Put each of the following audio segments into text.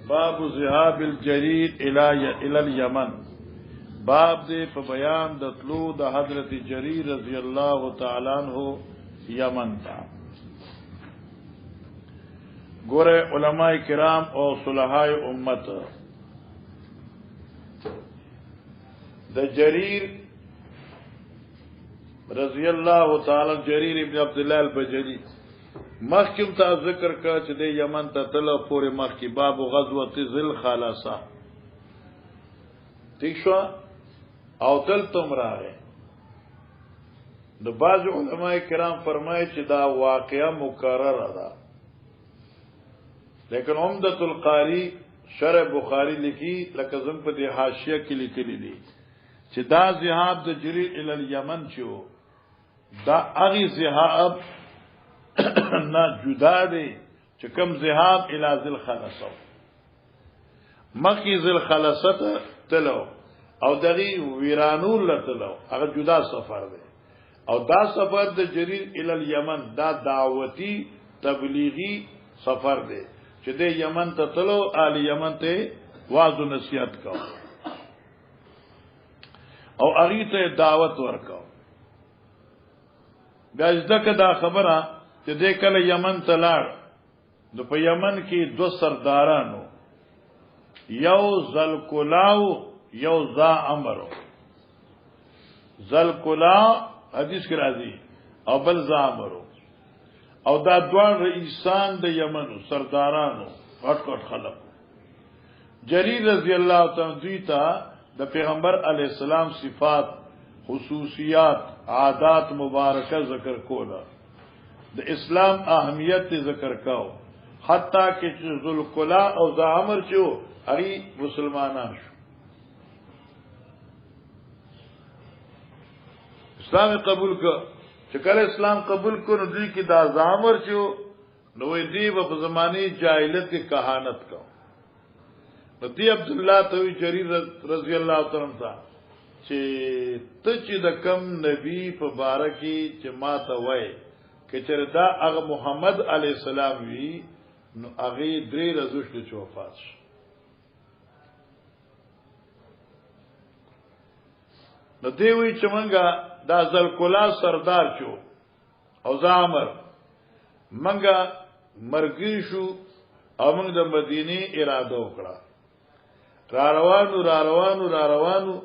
باب ذهاب الجرير الى اليمن باب دې په بیان د تلو د حضرت جرير رضی الله تعالی عنہ یمن ته ګوره علماء کرام او صلحای امت د جرير رضی الله تعالی جرير ابن عبد الله البجلی مخکم تا ذکر کا چې د یمن ته تل پورې مخکی باب غزوه ذل خلاصه ٹھیک شو او تل تم راغې د بعض علماء کرام فرمایي چې دا واقعه مکرره ده لیکن عمدۃ القاری شرح بخاری لیکي لکه زم په د حاشیه کې لیکلي دي چې دا ذهاب د جرير ال الیمن چو دا اغي ذهاب نا جدا دی چې کم ذهاب الى ذل خلصه مکی ذل خلصه تلو او دغی ویرانو لتلو هغه جدا سفر دی او دا سفر د جرير الى الیمن دا دعوتی تبلیغی سفر دی چې د یمن ته تلو آل یمن ته واعظ و نصیحت کو او هغه ته دعوت ورکاو بیا ځکه دا خبره چې د کله یمن ته لاړ نو په یمن کې دو سردارانو یو ذلکلاو یو ذا امرو ذلکلا حدیث کې راځي او بل ذا امرو او دا دوان رئیسان د یمنو سردارانو غټ خلق جرير رضی الله تعالی دوی ته د پیغمبر علی السلام صفات خصوصیات عادات مبارکه ذکر کوله د اسلام اهمیت ذکر کاو حتی کہ ذوالقلا او زعمر چو هغه مسلمانان شو اسلام قبول کو چې کله اسلام قبول کو نو دوی کې دا زعمر چو نو دی په زمانه جاهلیت کې کہانت کو نبی عبد الله تو جرير رضی الله تعالی عنہ چې ته چې د کم نبی په باره کې چې ما ته وای کچر دا هغه محمد علی السلام وی نو هغه درې رزوشت چې وفات شو نو دی وی چې منګه دا ذلکلا سردار شو او زامر منګه مرګی شو او موږ د مدینه اراده وکړه را روانو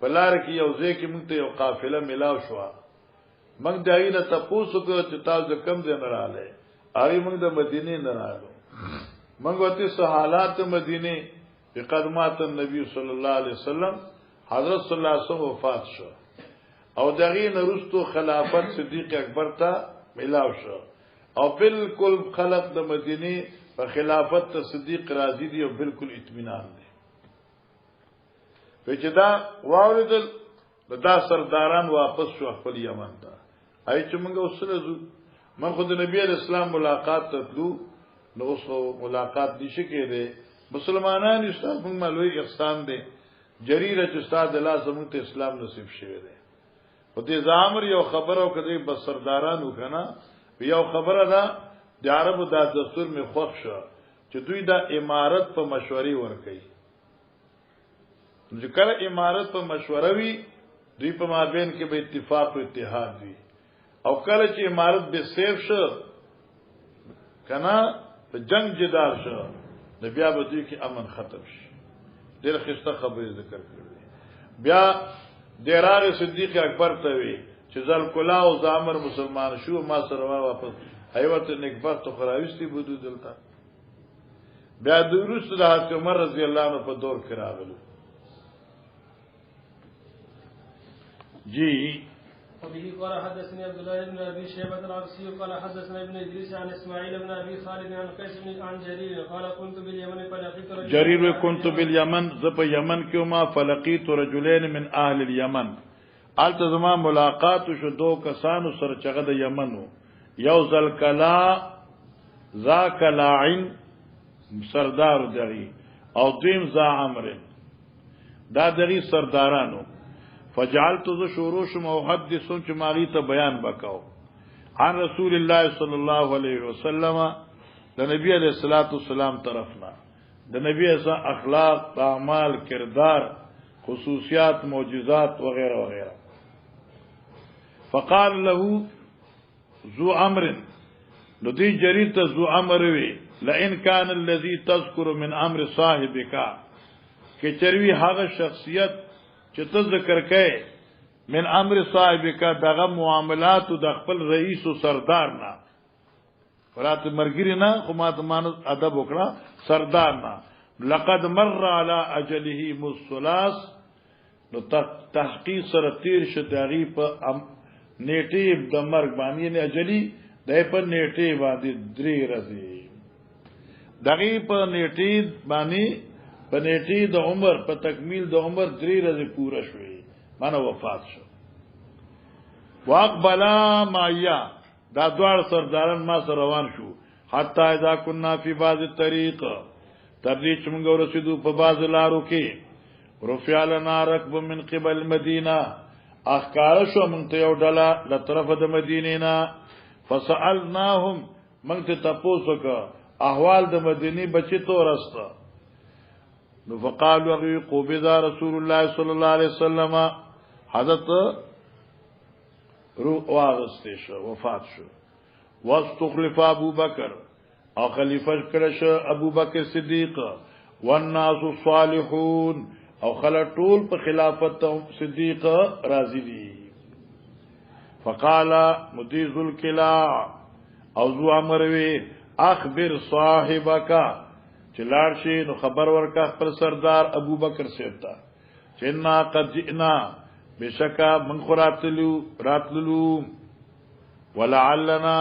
بلار کې یو ځای کې موږ ته یو قافله ملاو شو موږ دایله تاسو کو چې تاسو کم ځای نه رااله هغه موږ د مدینه نه راغلو موږ وته سہالات مدینه په قدمات النبي صلی الله علیه وسلم حضرت صلی الله علیه وسلم وفات شو او دغه نرستو خلافت صدیق اکبر ته ملاو شو او بالکل خلق د مدینه په خلافت صدیق راضی دی او بالکل اطمینان دی په چې دا واوریدل دا سرداران واپس شو خپل یمن ته آی چې موږ وسره زو من خود نبی اسلام ملاقات تطلو نو اوسو ملاقات دي شي کېده مسلمانان استاد موږ مالوي احسان دي جرير چې استاد الله زموږ ته اسلام نصیب شوه دي په دې زامر یو خبرو کړي بس سرداران وکنه یو خبره ده د عربو د دستور می خوښ شو چې دوی دا امارت په مشورې ور کوي ذکر امارت په مشوره وی دوی په مابین کې به اتفاق او اتحاد وي او کله چې امارت به سیف شو کنا په جنگ جدال شو د بیا به دوی کې امن ختم شي ډېر خسته خبرې ذکر کړې بیا دیرار صدیق اکبر ته وی چې ذلکلا او زامر مسلمان شو ما سره واپس ایوت نکبت تو خراوستی بودو دلته بیا د روس د حضرت عمر رضی الله عنه په دور کې راغلو جی وبه قال حدثني عبد الله بن ابي شيبه العبسي قال حدثنا ابن ادريس عن اسماعيل بن ابي خالد عن قيس بن عن جرير قال كنت باليمن فلقيت رجلا جرير كنت باليمن ذب يمن كما فلقيت رجلين من اهل اليمن التزما ملاقات شو دو کسانو سره چغه د یمنو یو ذلکلا ذاک لاعن سردار دغی او دیم ذا عمر دا دغی سردارانو فجعلت ذو شروش محدثون چې ماغي ته بیان وکاو عن رسول الله صلی الله علیه وسلم د نبی علیہ الصلوۃ والسلام طرفنا د نبی ایسا اخلاق اعمال کردار خصوصیات معجزات وغیرہ وغیرہ فقال له ذو امر نو دی جریر ته ذو امر وی لئن كان الذي تذكر من امر صاحبك کہ چروی هغه شخصیت چې ته ذکر کړي من امر صاحبك دغه معاملات د خپل رئیس او سردار نه فرات مرګری نه خو ماته مانس ادب وکړه سردار نه لقد مر على اجله مصلاص نو تحقیق سره تیر شتاغي په نیټه د مرګ باندې نه اجلی دای په نیټه باندې درې ورځې دغه په نیټه باندې په نیټه د عمر په تکمیل د عمر درې ورځې پوره شوې مانه وفات شو واقبلا مایا دا دوار سرداران ما سره روان شو حتی اذا كنا في بعض الطريق ترجیح موږ ورسېدو په بعض لارو کې رفع لنا ركب من قبل المدينه اخکار شو موږ ته یو ډله له طرف د مدینې نه فسالناهم موږ ته تاسو کا احوال د مدینه بچی تو راسته نو فقالوا قبض رسول الله صلی الله علیه وسلم حضرت روح واغسته شو وفات شو واستخلف ابو بکر او خلیفہ کړه شو ابو بکر صدیق والناس الصالحون او خلک ټول په خلافت صدیق راضی دي فقال مديز الكلا او ذو امر وی اخبر صاحبك چلار شي نو خبر ورکا خپل سردار ابو بکر سیتا چنا قد جئنا بشکا من راتلو ولعلنا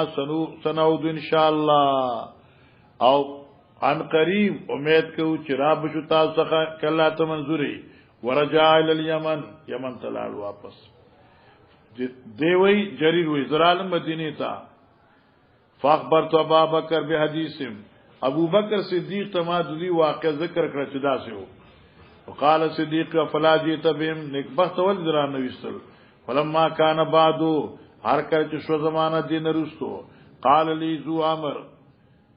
سنعود ان شاء الله او عن قریب امید کو چراب شو تاسو کله ته منظوري ورجع الى اليمن یمن تلال واپس دیوی جریر وی زرال مدینه تا فاخبرت ابا بکر بحدیثم ابو بکر صدیق تمادلی واقع ذکر کړ چې داسې وو وقال صدیق فلا جئت بهم نکبت ول دران وستل فلما كان بعدو هر کله چې شو زمانہ دین رستو قال لي ذو امر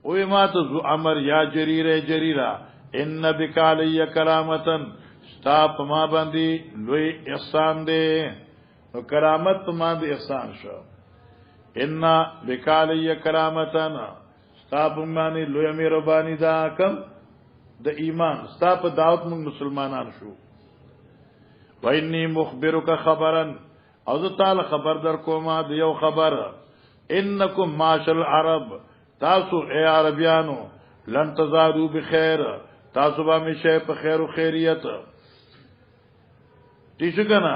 او ما ته ذو امر یا جریرا ان بك علی کرامتن ستا په ما باندې لوی احسان دی نو کرامت په ما باندې احسان شو ان بك علی کرامتن ستا په باندې لوی مهربانی دا کم د ایمان ستا په دعوت موږ مسلمانان شو وانی مخبرک خبرا او زه تعالی خبر در کومه د یو خبر انکم معاشر العرب تاسو اے عربیانو لن تزادو بخیر تاسو به همیشه په خیر او خیریت تیشو کنا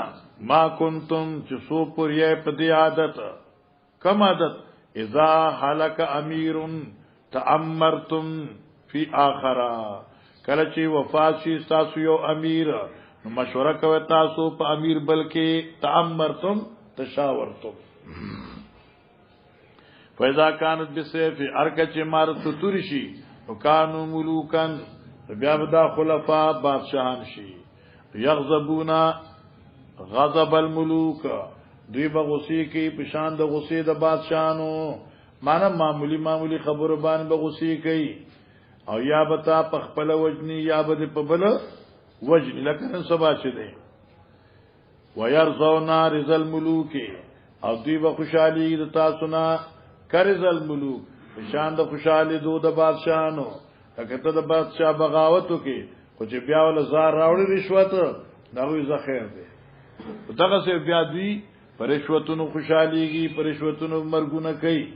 ما کنتم چې سو پوریه په دی عادت کم عادت اذا حلق امیر تأمرتم فی آخرا کله چې وفات شي تاسو یو امیر نو مشوره کوي تاسو په امیر بلکې تأمرتم تشاورتم فاذا كانت بالسيف ارکه مارت تورشي وکانو ملوکان بیا بدا خلفاء بادشاہان شي یغضبون غضب الملوک دوی بغوسی کی پشان د غصې د بادشاہانو معنا معمولی خبر باندې بغوسی کوي او یا بتا پخپل وجنی یا بد په بل وجنی لکه سبا چي دي ويرزون رضا الملوک او دوی به خوشالي د تاسو نه کرز الملوک شان د خوشالي دو د بادشاہانو لکه ته د بادشاہ بغاوتو کې خو چې بیا ول زار راوړي رشوت دا وي زخیر دی دغه سه بیا دوی پرشوتونو خوشاليږي پرشوتونو مرګونه کوي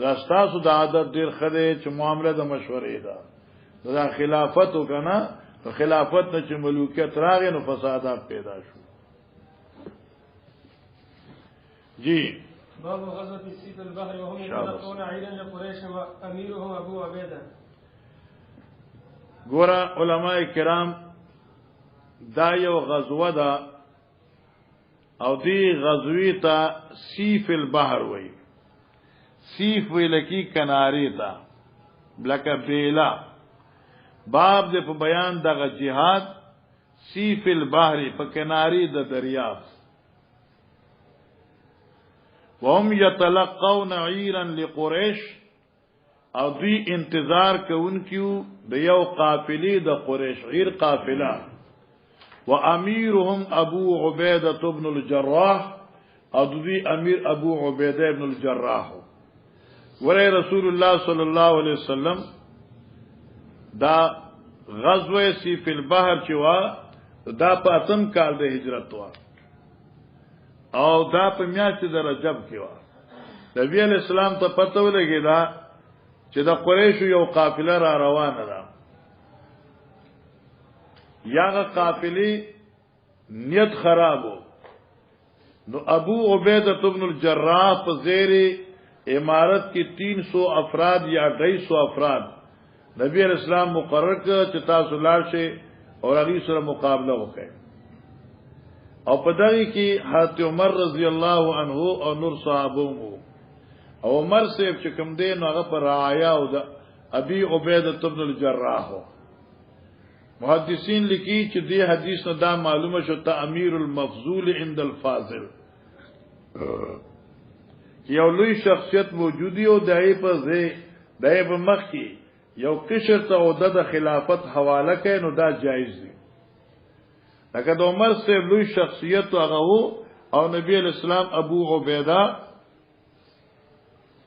راستاسو د عادت ډیر خره چې معاملې د مشورې ده دا خلافت وکنه خلافت نه چې ملوکیت راغی نو فسادات پیدا شو جی باب غزوة سيف البحر وهم يتلقون عيدا لقريش واميرهم ابو عبيده ګورا علماء کرام دا یو غزوه ده او دی غزوی ته سیف البحر وای سیف ویلکی کناری تا بلکه بیلا باب دې په بیان دغه جهاد سیف البحر په کناری د دریاب وهم يتلقون عيرا لقريش او دوی انتظار کوونکیو د یو قافلې د قریش غیر قافله واميرهم ابو عبيده بن الجراح او دوی امیر ابو عبیده بن الجراح ورے رسول الله صلی الله علیه وسلم دا غزوه سیف البحر چوا دا په اتم کال د هجرت وا او دا په میاشت د رجب کې وا نبی علیہ السلام ته پته ولګی دا چې د قریش یو قافله را روانه ده یاغه قافلی نیت خرابو نو ابو عبیدہ ابن الجراح په زیر امارت کې 300 افراد یا 250 افراد نبی علیہ السلام مقرر کړ چې تاسو لاړ شئ او هغه سره مقابله وکړئ او په دغه کې حضرت عمر رضی الله عنه او نور صحابه او عمر صاحب چې کوم دین هغه پر رعایا او د ابي عبیدہ ابن الجراح محدثین لیکي چې دې حدیث نه دا معلومه شو تعمیر المفضول عند الفاضل یو لوی شخصیت موجودی او دای په ځای دای په مخ کې یو قشر ته او د خلافت حواله کړي نو دا جایز دی لکه د عمر سے لوی شخصیت هغه او نبی علیہ السلام ابو عبیدہ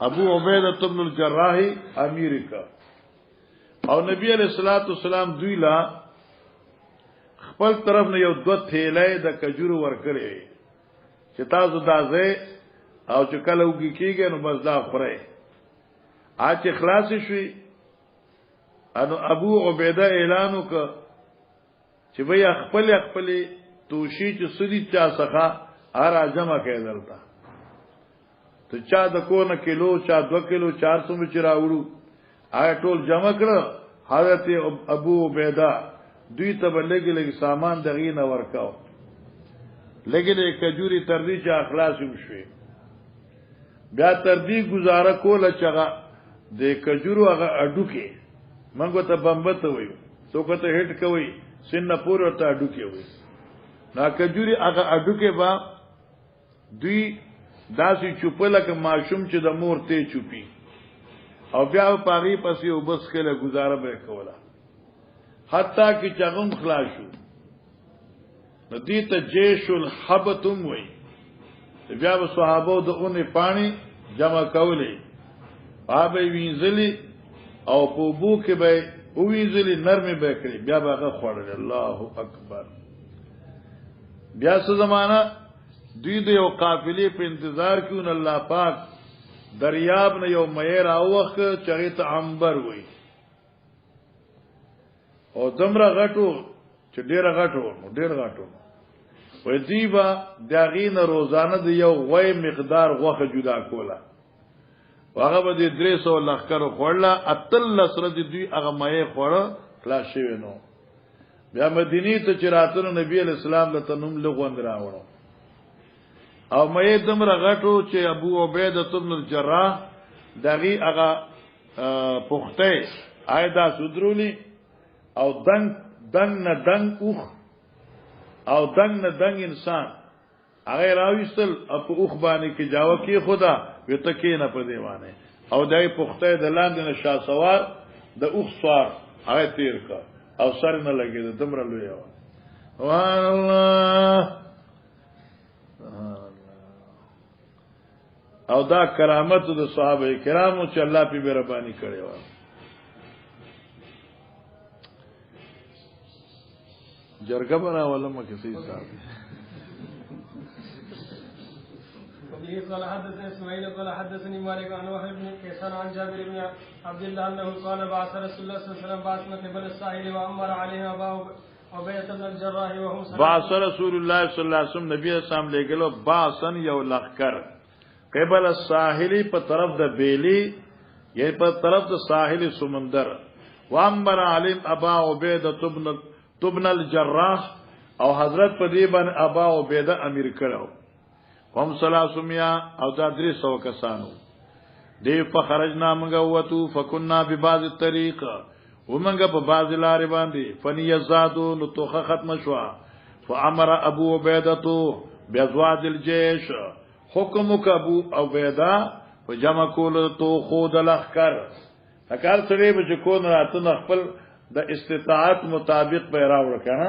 ابن الجراح امیر کا او نبی علیہ الصلوۃ والسلام دوی لا خپل طرف نه یو دو تھیلې د کجورو ورکړي چې تاسو دازه او چې کله وګی کیږي نو بس دا خوري اچ اخلاص شي انو ابو عبیدہ اعلان وکړ چې بیا خپل توشی چې سدي چا څخه ار جمع کېدلتا ته چا د کونه کیلو چا 2 کیلو 400 مچ راوړو آیا ټول جمع کړ حضرت ابو عبیدہ دوی ته لګي سامان دغې نه ورکاو لګي کجوري تر دې چې اخلاص وشوي بیا تر دې گزاره کوله چې د کجورو هغه اډو کې منګو ته بمبته وي څوک ته هټ کوي سن پور ورته اډو کې وي نا کجوري هغه اډو کې با دوی داسې چوپله ک ماشوم چې د مور ته چوپي او بیا پاغي پسې وبس کله گزاره به کوله حتی کی چغم خلاص شو ندی ته جيش الحبتم وي بیا به صحابه د اونې پانی جمع کولې بابې وینځلې او په بو کې به وینځلې نرمه به کړې بیا به هغه خوړل الله اکبر بیا څه زمانہ دوی د یو قافلې په انتظار کې ان الله پاک دریاب نه یو مې راوخ چې ته عنبر وي او دمره غټو چې ډېر غټو وې دیبا داغین روزانه د یو غوي مقدار غوخه جدا کوله هغه به د 300 لخر خورلا اتل سره د دوی هغه مې خوړه خلاص شوی نو بیا مدینی ته چراتونو نبی علیہ السلام له تنم لغوند راوړو او مې دمره غټو چې ابو عبیدہ ابن الجراح دغه هغه پخته آیدا سودرولی او دنگ نه دنگ اوخ او دنگ نه دنگ انسان هغه راويستل په اوخ باندې کې جاوه کې خدا وته کې نه په دیوانه او دای پخته د لاندې نه شاسوار د اوخ سوار هغه تیر کا او سر نه لګید دمر لوی و الله او دا کرامت د صحابه کرامو چې الله په مهرباني کړی و جرګه بنا ولا مکه سي صاحب وبه قال حدثنا اسماعيل قال حدثني مالك عن وهب بن كيسان عن جابر بن عبد الله انه قال بعث رسول الله صلى الله عليه وسلم بعثنا قبل الساحل وامر عليها ابا عبيدة بن الجراح وهم بعث رسول الله صلى الله عليه وسلم نبی اسلام لګلو بعثن یو لخر قبل الساحل په طرف د بیلی یې په طرف د ساحل سمندر وامر عليهم ابا عبيدة ابن الجراح او حضرت په دې باندې ابا عبیدہ امیر کړو هم 300 او دا 300 کسانو دی په خرجنا موږ وته فكنا ببعض الطريق ومنګه په بعض لارې باندې فنيزادو نو توخه ختم شو فامر ابو عبیدہ بازواد الجيش حکم ابو عبیدہ وجمع کول تو خود الاخر اکار سړی به چې کو نه راته خپل د استطاعت مطابق به راوړ کنه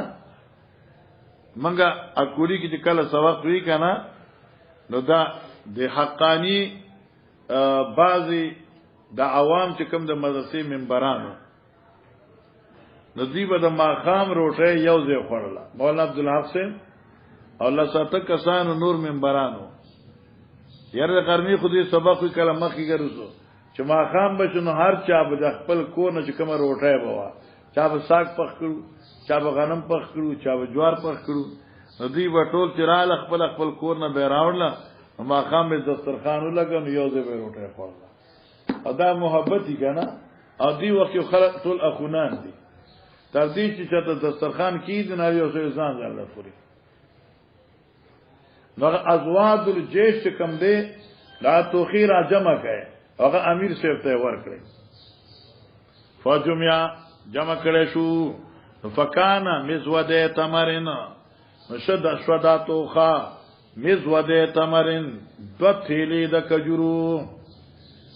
منګه اکوړي کې چې کله سبق وی کنه نو دا د حقانی بعضی د عوام چې کوم د مدرسې منبرانو نو دوی به د ماخام روټه یو ځای خوړله مولانا عبدالحق سین او الله ساته کسانو نور منبرانو یاره قرنی خودی سبق وی کله مخې ګرځو چې ماخام بچنو هر چا به د خپل کور نه چې کومه روټه بوا چا به ساګ پخ کړو چا به غنم پخ کړو چا به جوار پخ کړو نو دوی به ټول چرال خپل کور نه به راوړل ما خام به دسترخوان ولګم یو ځای به روټه خوړل ادا محبت دی کنه او دی وخت یو خلق ټول اخونان دي تر دې چې چاته دسترخوان کید نه یو څه ځان الله پوری نو ازواد الجيش کم دی لا توخیر جمع کړي هغه امیر صاحب ته ورکړي فجمع جمع کړي شو فکانا مزوده تمرن مشد شوداتوخا مزوده تمرن دو تھیلی د کجورو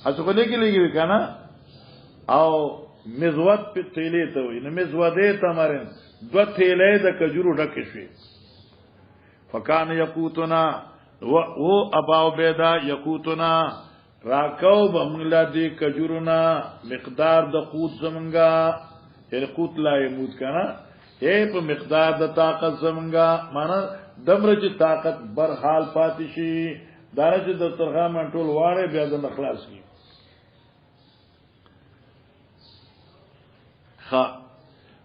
اسو کو نه کېږي کنه او مزود په تھیلی ته وي نو مزوده تمرن دو تھیلی د کجورو ډکه شي فکان یقوتنا و ابا عبیدا یقوتنا راکو بملا دی کجورنا مقدار د قوت زمنګا یعنی قوت لا يموت کنا اے په مقدار د طاقت زمنګا معنا دمر چې طاقت بر حال پاتې شي دارچ د ترغه منټول واړې بیا د مخلاص کی خ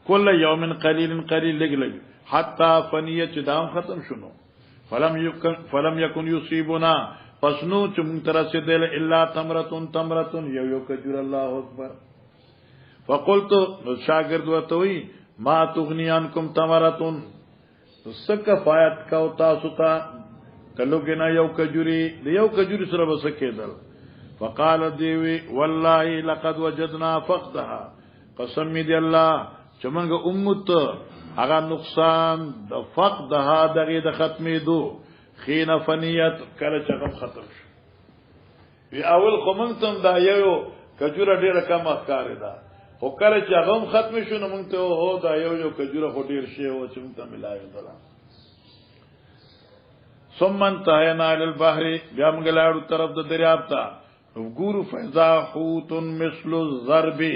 کل یوم قلیل قلیل لګ حتا فنیه چې دام ختم شونو فلم یکن یصيبنا پسنو چې مونږ تر رسیدل الا تمرتون یو کجور الله اکبر فقلت شاگرد وتوي ما تغني عنكم تمرتون سک فایت کا تاسو ته کلوګنا یو کجوري سره وسکیدل فقال دیوی والله لقد وجدنا فقدها قسم دی الله چې موږ امت هغه نقصان د فقدها دغه د ختمې دو خین فنیت کله چې غم ختم شو وی اول کومنتم دا یو کجوره ډیره کم ښکارې ده خو کله چې غم ختم شو نو موږ ته هو دا یو کجوره خو ډیر شی او چې موږ ته ملایو دلا ثم انتهينا الى البحر بیا موږ لاړو طرف د دریاب ته ګورو فیضا حوت مثل الضرب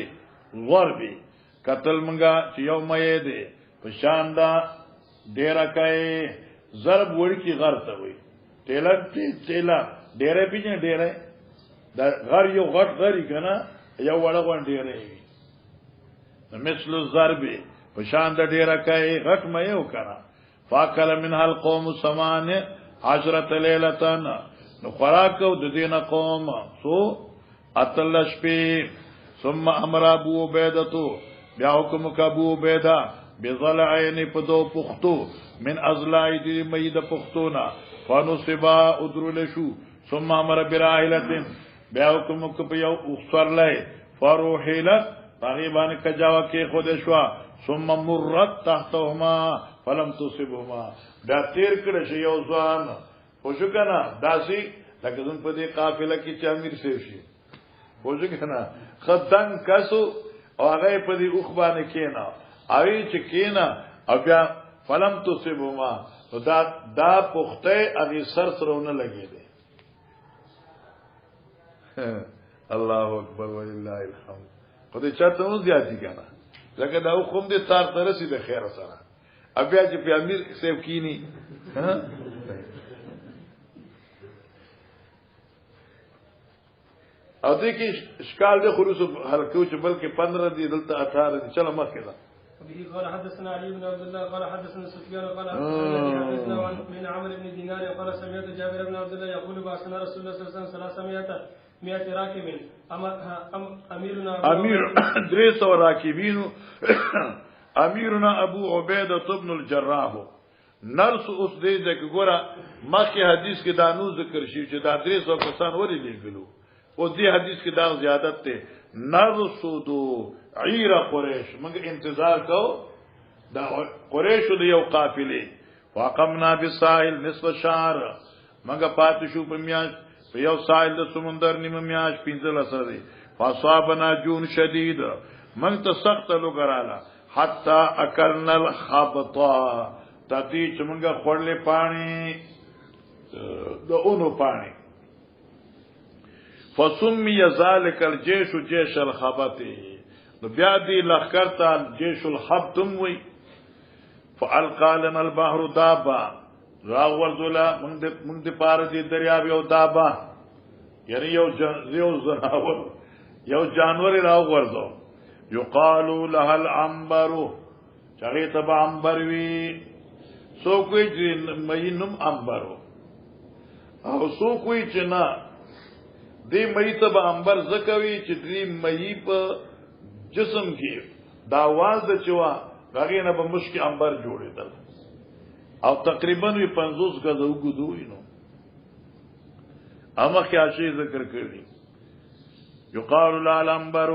قتل منګه چې یو مې ده په شان دا ډیره کوي ضرب ورکی غر ته وي تیلا ډیره پیژنه ډیره دا غر یو غټ غری کنه یو وړه غون ډیره وي مثل الضرب په شان دا ډیره کوي غټ مې یو کنه فاکل منها القوم 18 ليله نو خوراکو د دینه قوم سو اتلش پی ثم امر ابو عبیدہ بیا حکم ابو عبیدہ بضلعین پدو پختو من ازلائی دی مید پختونا فنصبا ادرلشو ثم امر براحلتن بیا حکم کپیو اخصر لئے فروحیلت تغیبان کجاوہ کے خودشوا ثم مرت تحتهما فلم تصبهما بیا تیر کرش یوزوان خوشو کنا داسی لکه زن پدی قافلہ کی چامیر سیوشی خوشو کنا خدن کسو او هغه پدی اخبان کینا اوی چې کینا او بیا فلم تصبهما دا پخته اغه سر سرونه لګی دی الله اکبر ولله الحمد خدای چاته مو زیاتی کنه لکه دا خوم دې تار ترسي د خیر سره بیا چې په امیر سیف کینی او دې کې اشکال د خلوص هلکو چې بلکې 15 دي دلته 18 دي چلو مخکې ده به قال حدثنا علي بن عبد الله قال حدثنا سفيان قال حدثنا عن بن عمرو بن دينار قال سمعت جابر بن عبد الله يقول بعثنا رسول الله صلى الله عليه وسلم 300 راكب امير دريس راكبين اميرنا ابو عبيده بن الجراح نرس اوس دې د ګوره مخکې حدیث کې دانو ذکر شي چې دا 300 کسان ورې لګلو او دې حدیث کې دا زیادت ته نرسودو عیر قریش موږ انتظار کو دا قریش د یو قافله واقمنا بالساحل نصف شهر موږ پات شو په میاش په یو ساحل د سمندر نیمه میاش 15 سره فاصابنا جون شدید من ته سخت لوګراله حتا اکلنا الخبطا تتی چې موږ خورلې پانی د اونو پانی فسمي ذلك الجيش جيش الخبط نو بیا دی لخر ته جيش الخبطم وی فالقى لنا البحر دابا راغورځولا موږ د پاره دی دریاب یو دابا یعنی یو زناور یو جانور راغورځو یقالو لها العنبر چاغه تبع عنبر وی سو کوئی چې مینم عنبرو او سو کوئی چې نه دی مئی تبع عنبر زکوي چې دی مئی په جسم کې دا आवाज د چوا هغه نه به مشک عنبر جوړېدل او تقریبا 50 غزو وګدوي نو اما کیا شی ذکر کړی یقال لا العنبر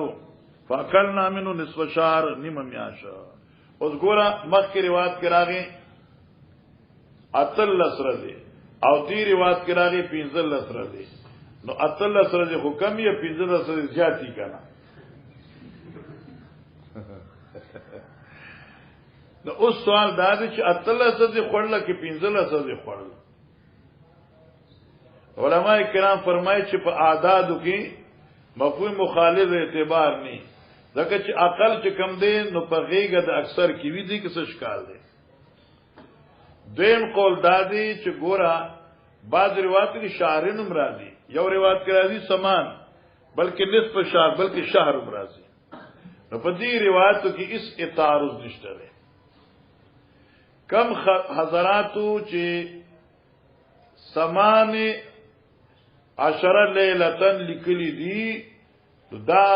فاکلنا منه نصف شهر نیم میاشا اوس ګوره مخکې روایت کراغي اتل لسره دي او دی روایت کراغي 15 لسره دي نو اتل لسره دي حکم یې 15 لسره زیاتی کنا نو اوس سوال دا دی چې اتل لسره دي خړل کې 15 لسره دي خړل علماء کرام فرمایي چې په اعدادو کې مفهوم مخالف اعتبار نه ځکه چې عقل چې کم دی نو په غیګه د اکثر کې وی دي کې څه ښکار دی دیم قول دادی چې ګورا بعض روایت کې شهرن مرادي یو روایت کې راځي سمان بلکې نصف شهر بلکې شهر مرادي نو په دې روایتو کې اس اتعارض نشته دی کم حضراتو چې سمان 10 لیلتن لیکلی دي دا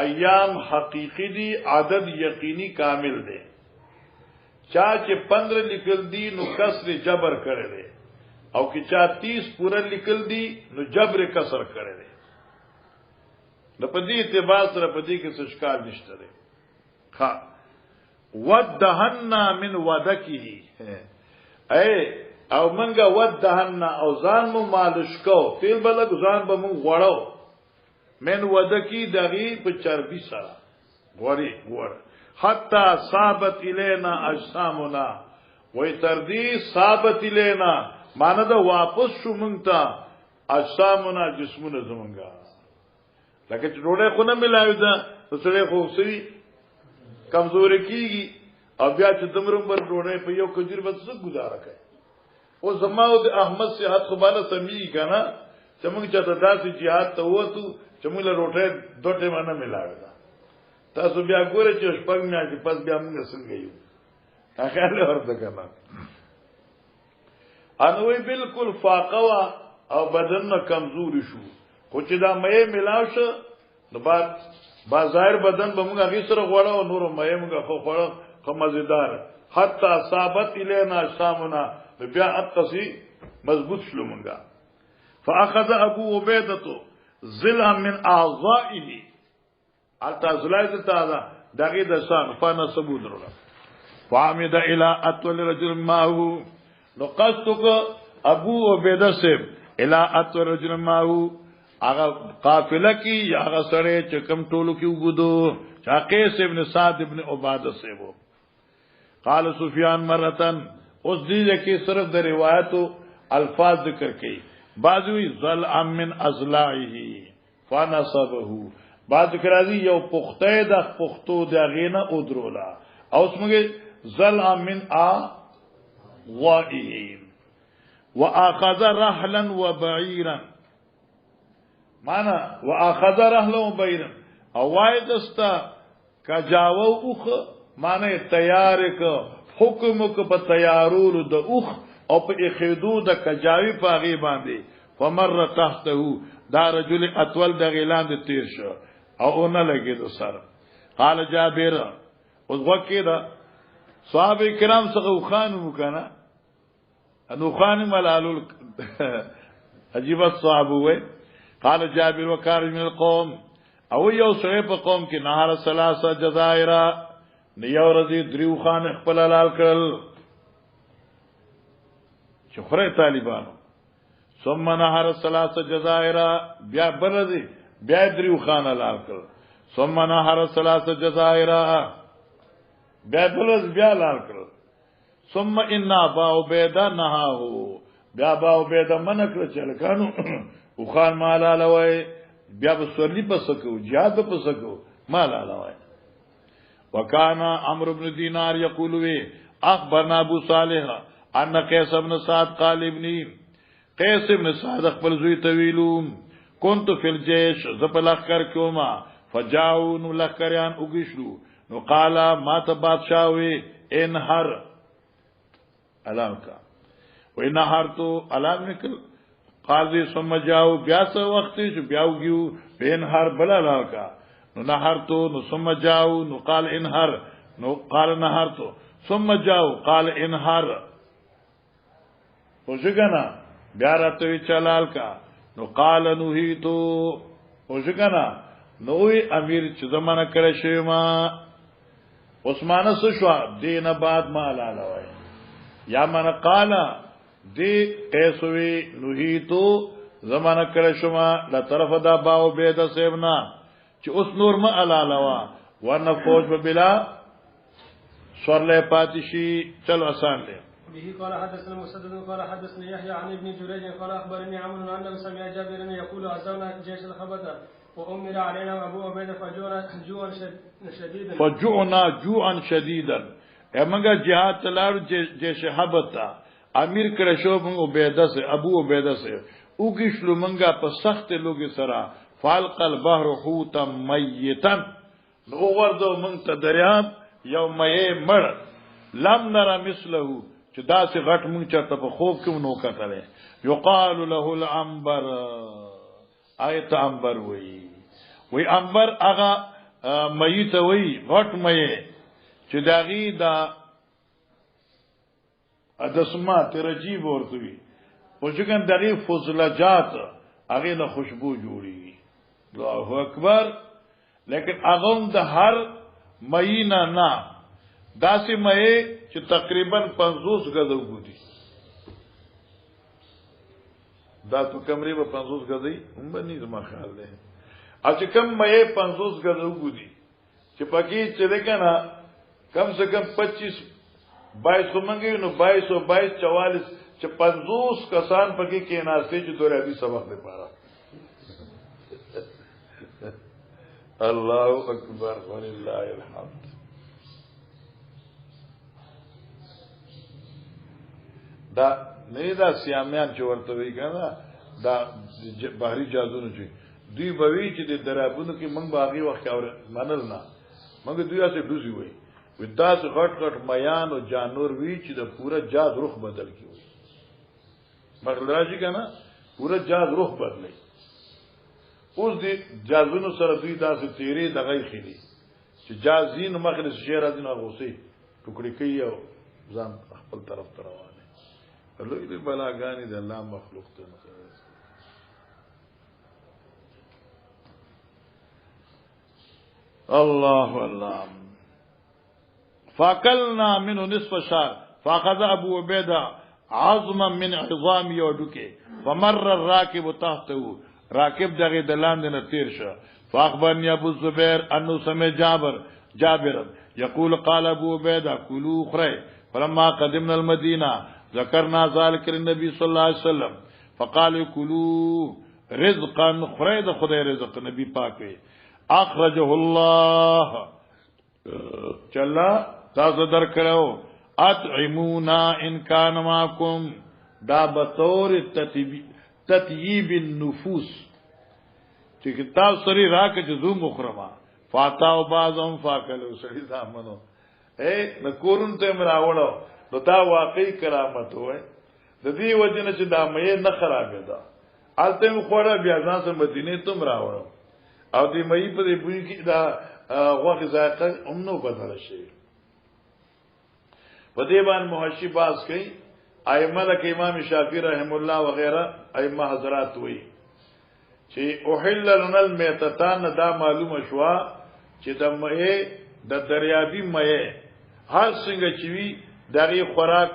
ایام حقیقی دی عدد یقینی کامل دے چا چې 15 لیکل دی نو کسر جبر کرے دے او کہ چا 30 پورا لیکل دی نو جبر کسر کرے دے نو پدی اعتبار سره پدی کې سشکار نشته دے خا ودهنا من ودکی اے او منګه ودهنا او ځان مو مالش کو فیل بلګ ځان به مو غړاو من ودکی دغی په چربی سره غوړی غوړ حتا ثابت الینا اجسامنا وای تر دې ثابت الینا معنی دا واپس شو مونږ ته اجسامنا جسمونه زمونږه لکه چې ډوډۍ خو نه ملایو ده سره خو سوي کمزوري کیږي او بیا چې دمرم بر ډوډۍ په یو کجیر بس څه گزاره کوي او زماو د احمد صحت خو بالا سمي کنه چې موږ چې داسې jihad ته وته چې موږ له روټه دوټه باندې ملاوي تاسو بیا ګوره چې شپږ میاشتې پس بیا موږ څنګه یو اخیال ورته کنه انوي بالکل فاقوا او بدن کمزوري شو خو چې دا مې ملاو شو نو بعد بازار بدن به موږ هغه سره غوړو او نور مې موږ خو غوړو خو مزیدار حتی ثابت الینا شامنا بیا اقصی مضبوط شلو موږ فاخذ ابو عبیدہ ظلا من اعضائه التا زلایت تعالی دغه د سان فنسبو درو فامد الى اتول رجل معه نو قصدک ابو عبیدہ سے الى اتول رجل معه هغه قافله کې یا هغه سره چې کم ټولو کې وګدو چاقیس ابن سعد ابن عباده سے وو قال سفیان مرتن اس دې کې صرف د روایتو الفاظ ذکر کړي بعضوی ظل من ازلائه فنصبه بعض کرازی یو پخته د پختو د غینه او درولا او اسمه ظل من غائه واخذ رحلا وبعيرا معنا واخذ رحلا وبعيرا او وایدستا کجاو اوخ معنی تیار ک حکم ک په تیارولو د اوخ او په اخیدو د کجاوی پاغي باندې فمر تحته دا رجل اطول د غیلان د تیر شو او اون لګي د سر قال جابر او وکیدا صحابه کرام څخه خانو کنه انو خان ملالو عجیب الصحابه وي قال جابر وكار من القوم او یو سره په قوم کې نهار ثلاثه جزائر نیو رضی دریو خان خپل لال کړل چخره طالبانو ثم نهر ثلاثه جزائر بیا برزي بیا دریو خانه لال کړ ثم نهر ثلاثه جزائر بیا بلز بیا لال کړ ثم ان ابا عبیده نهاو بیا ابا عبیده من کړ چې لکانو او خان مال علوي بیا بسورلی پسکو جهاد پسکو مال علوي وکانا عمرو بن دینار یقول وی اخبرنا ابو صالح ان قیس بن سعد قال ابنی قیس بن سعد خپل زوی طویلون كنت في الجيش زپلخ کر کیوما فجاؤن لخکریان وګشلو نو قال ما ته بادشاہ وی انهر علام کا وانهر تو علام نکل قاضی ثم جاؤ بیا سو وخت چې بیاوګیو بینهر بلا لا کا نو نهر تو نو ثم جاؤ نو قال انهر نو قال نهر تو ثم جاؤ قال انهر وشګنا بیا راته چلال کا نو قال نهیتو وشګنا نوې امیر چې زمانہ کړی شوی ما عثمان سشوا دین بعد ما لاله وای یا من قال دی قیسوی نهیتو زمانہ کړی شوی ما لا طرف دا باو بيد سیبنا چې اوس نور ما لاله وا ورنه فوج به بلا سورله پاتشي چلو آسان دی به قال حدثنا مسدد قال حدثنا يحيى عن ابن جريج قال اخبرني عمرو انه سمع جابر يقول عزونا جيش الخبث وامر علينا ابو عبيده فجوعنا جوعا شديدا امغه جهاد تلار جيش حبتا امیر کړه شو من عبیده سے ابو عبیده سے وګښلو منګه په سخت لوګي سره فالق البحر حوتا میتا نو ورده من ته دریاب یوم یې مړ لم نرى مثله چې داسې غټ مونږ چرته په خوب کې نو کتلې یقال له العنبر آیت عنبر وی عنبر هغه مېت وی غټ مې چې داغي دا ادسما ترجیب ورته وی او څنګه دغه فضلجات هغه له خوشبو جوړي الله اکبر لیکن هغه د هر مېنا نه داسې مې چې تقریبا 50 غزو ګودي دا تو کمرې په 50 غزي هم باندې زما خیال ده چې کم مې 50 غزو ګودي چې پکې چې لکنه کم سے کم 25 22 کومنګي نو 22 او 22 44 چې 50 کسان پکې کې ناشته چې دوه ابي سبق لپاره الله اکبر ولله الحمد دا نه دا سیامیان چې ورته وی کنه دا بحری جادو چې دوی بوي چې د درابونو کې موږ باغی وخت اور منل نه موږ دوی اسه دوزي وي ودا څه غټ غټ میان او جانور وی چې د پورا جاد رخ بدل کیوي مګر راځي کنه پورا جاد رخ بدلای اوس دې جازونو سره دوی داسې تیرې دغه خېلي چې جازین مخرج شهر ازنه غوسي ټوکړي کوي او ځان خپل طرف ته روانه لوی دې بلاګانی د الله مخلوق ته نه الله الله فاكلنا منه نصف شهر فاخذ ابو عبيده عظما من عظام يودك فمر الراكب تحته راكب دغه دلان نه تیر شو فاخبرني ابو الزبير انه سمع جابر يقول قال ابو عبيده كلوا خري فلما قدمنا المدينه ذكرنا ذلك للنبي صلى الله عليه وسلم فقال كلوا رزقا خري د خدای رزق نبی پاک اخرجه الله چلا تاسو در کړو اطعمونا ان كان معكم دا بطور تطيب النفوس چې تاسو سری راکه چې زو مخرما فاتاو بعضهم فاکلوا سړي دامنو نکورن ته مراوړو نو دا واقعي کرامت وای د دې وجنه چې دا مې نه خرابې ده الته خوړه بیا ځان سره مدینه ته مراوړو او دې مې په دې بوی کې دا واقع ذائقه هم نو بدل شي په دې باندې محشی باز کوي ائمه لکه امام شافعی رحم الله وغيرها ائمه حضرات وایي چې اوحل لنا المیتتان دا معلومه شوا چې د مې د دریابي مې هر څنګه چې وی دغه خوراک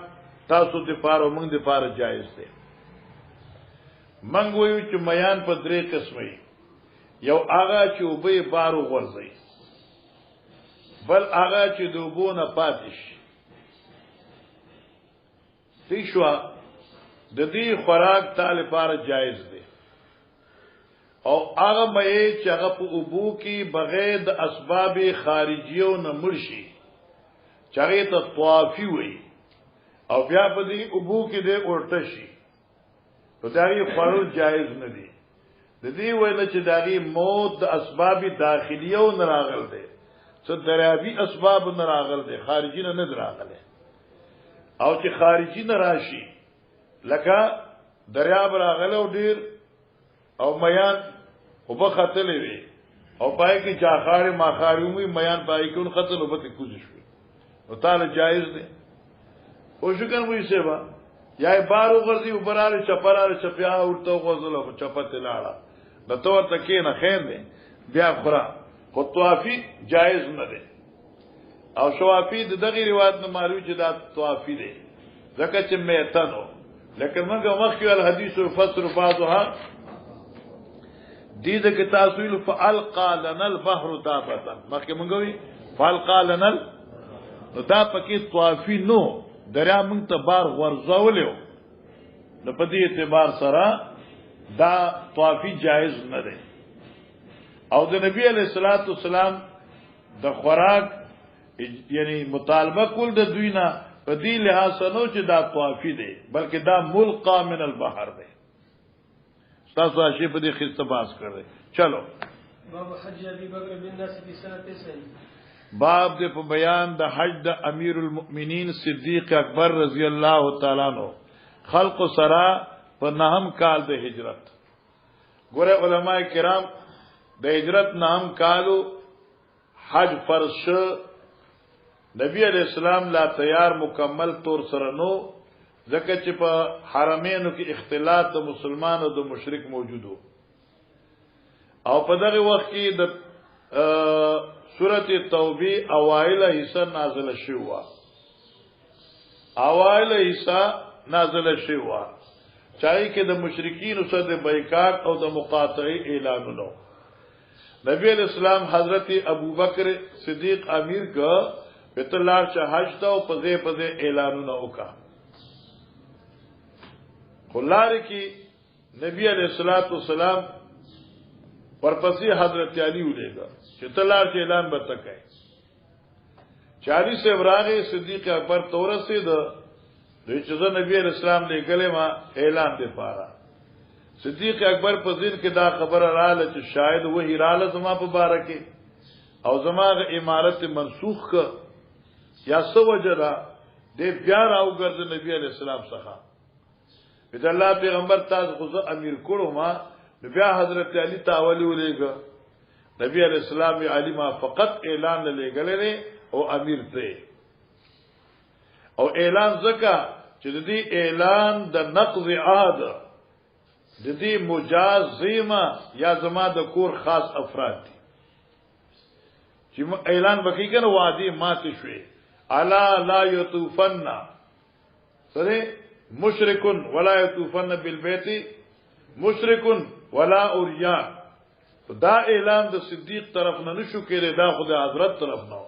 تاسو د پاره موږ د پاره جایز دی موږ وایو چې میان په درې قسمه یو هغه چې وبې بارو غورځي بل هغه چې د اوبو نه پاتې شي دې شو د دې خوراک تعالی لپاره جایز دی او هغه مې چې هغه په اوبو کې بغیر د اسباب خارجیو نه مرشي چاغه ته طوافي وي او بیا په دې اوبو کې دې اورته شي نو دا یې خورل جایز نه دی د دې ویل چې داغي موت د اسباب داخليو نه راغل دي څه دریابي اسباب نه راغل دي خارجي نه راغله او چې خارجي نه راشي لکه دریاب راغله او ډیر او میان وبختلې وي او پای کې چاخاره ماخارومي میان پای کې اون قتل وبته کوزش وي او تعالی جایز دي او شکر مو یې سبا یا بارو غرزي وبراله چپراله چپیا ورته غوزله چپته لاړه د تور تکې نه خیر دی بیا خورا خو طوافي جایز نه دی او شوافي د دغه روایت نه معلوم چې دا طوافي دی ځکه چې میتنو لکه موږ مخکې الحديث الفسر بعضها دې د کتاسویل فالقى لنا البحر دابتا مخکې موږ وی فالقى لنا نو دا پکې طوافي نو دریا موږ ته بار ورځولیو نو په دې اعتبار سره دا طوافي جایز نه دی او د نبی علیہ الصلوۃ والسلام د خوراک یعنی مطالبه کول د دوی نه په دې لحاظ نو چې دا طوافي دی بلکې دا ملقا من البحر دی تاسو شی په دې خسته باس کړئ چلو باب حج ابي بکر بن ناس په سنه 9 باب دې په بیان د حج د امیر المؤمنین صدیق اکبر رضی الله تعالی عنہ خلق سرا په نهم کال د هجرت ګوره علماء کرام د هجرت نهم کالو حج فرض شو نبی علیہ السلام لا تیار مکمل طور سره نو ځکه چې په حرمینو کې اختلاط د مسلمان او د مشرک موجودو او په دغه وخت کې د سورته توبه اوایل حصہ نازله شوه اوایل حصہ نازله شوه چای کې د مشرکین سره د بایکاټ او د مقاطعه اعلانونه نبی علیہ السلام حضرت ابوبکر صدیق امیر کا بیت الله چې حج ته او پځه پځه اعلانونه وکا خلاره کې نبی علیہ الصلوۃ والسلام ورپسې حضرت علی ولېګا چې تلار چې اعلان وکړي 40 فبراير صدیق اکبر تورسه د دوی چې نبی علیہ السلام لګلې ما اعلان دی پاره صدیق اکبر په ځین کې دا خبره رااله چې شاید وਹੀ رااله زما په باره کې او زما غ امارت منسوخ ک یا سو وجرا دې بیا راو ګرځ نبی علیہ السلام څخه بيد الله پیغمبر تاسو خو امیر کړو ما بیا حضرت علی تعالی ولېګا نبی علیہ السلام علی ما فقط اعلان لګلې او امیر ته او اعلان زکا چې د دې اعلان د نقض عهد د دې مجاز زیما یا زما د کور خاص افراد دي چې اعلان وکړي کنه وادي مات شوي الا لا یطوفن سره مشرک ولا یطوفن بالبیت مشرک ولا اوریان دا اعلان د صدیق طرف نه نشو کېره دا خدای حضرت طرف نه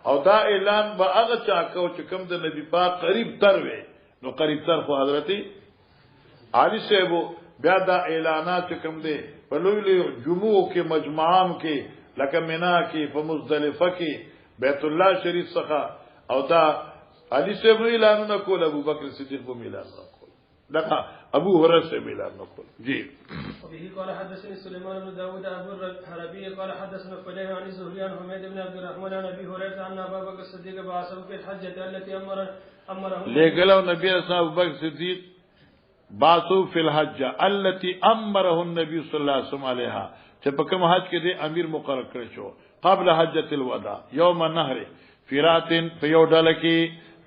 او دا اعلان به هغه چا کو چې کوم د نبی پاک قریب تر وي نو قریب تر خو حضرت علی صاحب بیا دا اعلانات کوم دي په لوی لوی جمعو کې مجمعام کې لکه مینا کې په مزدلفه کې بیت الله شریف څخه او دا علی صاحب اعلانونه کول ابو بکر صدیق په اعلان کول دا ابو هريره سے اعلان کول جی وبه قال حدثني سليمان بن داود ابو الحربي قال حدثنا فليح عن الزهري عن حميد بن عبد الرحمن عن ابي هريره ان ابا بكر الصديق بعثه في الحجه التي امره لګلو نبی اسلام ابو بکر صدیق باسو فی الحجه التي امره النبي صلی الله علیه وسلم علیها چې په کوم حج کې د امیر مقرر کړی شو قبل حجۃ الوداع یوم النحر فیراتن فیودل کې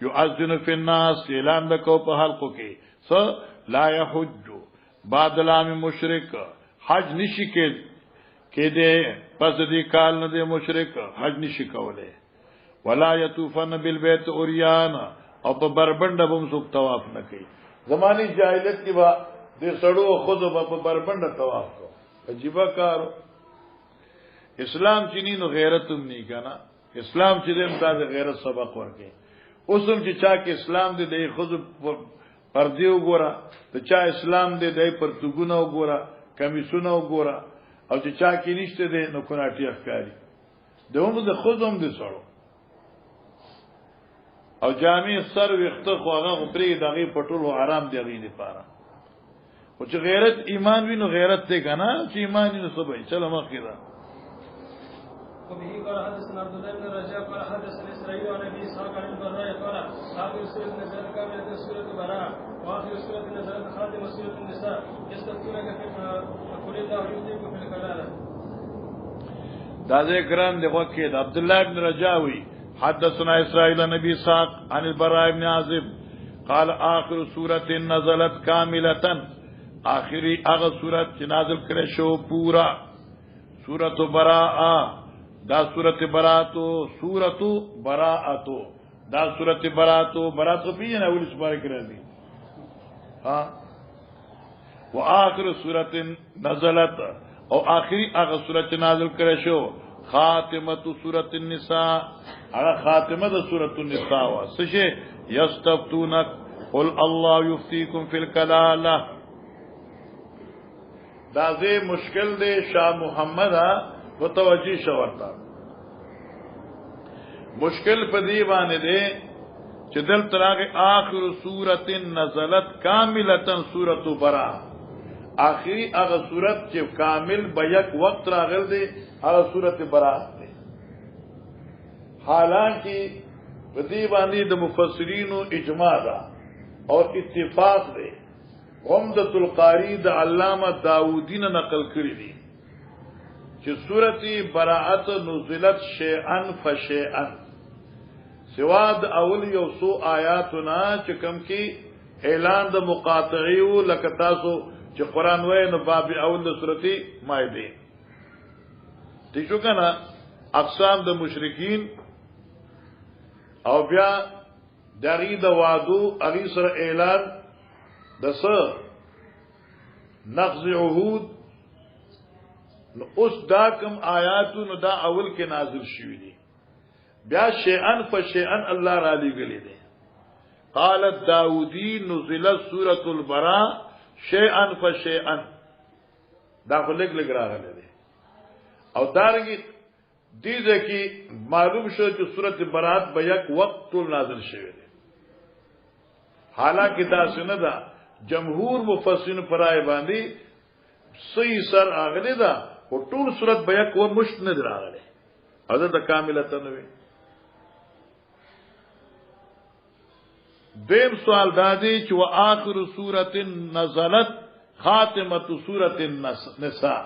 یؤذن فی الناس اعلان وکاو په حلقو کې س لا یحج بعد لام مشرک حج نشی کې دې پس دې کال نه دې مشرک حج نشی کوله ولا یطوفن بالبیت اوریان او په بربند به هم څوک طواف نه کوي زمانی جاهلیت کې با د سړو خود په بربند طواف کو عجیب کار اسلام چې ني نو غیرت هم نه کنا اسلام چې دې متاز غیرت سبق ورکې اوسم چې چا کې اسلام دې د خود پردیو ګورا ته چا اسلام دې د پرتګونو ګورا کمیسونو ګورا او چې چا کې نشته دې نو کوناټي ښکاری دغه د خودم دې سره او جامع سر وخته خو هغه پرې دغه پټولو آرام دی غي لپاره او چې غیرت ایمان وینو غیرت ته کنه چې ایمان نه سبای چلو مخکې دا وبه قال حدثنا عبد الله بن رجاء قال حدثنا اسرائيل عن ابي اسحاق عن البراء قال اخر سوره نزلت كامله سوره براء واخر سوره نزلت خاتمه سوره النساء يستفتونك في قل الله يفتيكم في الكلاله دا ذکران دغه کې عبد الله بن رجاوي حدثنا اسرائيل عن ابي اسحاق عن البراء بن عازب قال اخر سوره نزلت كامله آخری هغه سورت چې نازل کړه شو پورا سورۃ براء دا سورۃ براءتو دا سورۃ براءتو پیژنه اول سپاره کړی دی ها واخر سورۃ نزلت او آخری هغه سورت نازل کړه شو خاتمه سورۃ النساء هغه خاتمه د سورۃ النساء وا څه یستفتونک قل الله یفتیکم فی الکلاله دا زه مشکل دی شاه محمد متوجی شورتا مشکل په دی باندې دی چې دل تراغه آخر سورۃ نزلت کاملتا سورۃ براء آخری هغه سورۃ چې کامل به یک وخت راغل دی هغه سورۃ براء دی حالانکه په دی باندې د مفسرینو اجماع ده او اتفاق دی عمدۃ القاری د علامه داودی نه نقل کړی دي چې سورۃ براءت نزلت شیئا فشیئا سوا د اول یو سو آیاتنا چې کوم کې اعلان د مقاطعیو لکه تاسو چې قران وای نو باب اول د سورۃ مائده دي شو کنه اقسام د مشرکین او بیا دغه د وعدو اغي سره اعلان دس نقض عهود نو اوس دا کم آیاتو نو دا اول کې نازل شوی دي بیا شیئن فشیئن الله را لګلې دي قالت داودی نزلت سورۃ البراء شیئن فشیئن دا خو لګ راغلی دي او دارنګي دې ځکه معلوم شو چې سورۃ براءت به یک وخت نازل شوی دي حالانکه دا څنګه ده جمهور مفسرین پرای باندې صحیح سر اغلی دا او ټول صورت بیا کو مشت نه دراغله حضرت کاملته نوې دیم سوال دادی چې واخر سورۃ نزلت خاتمه سورۃ النساء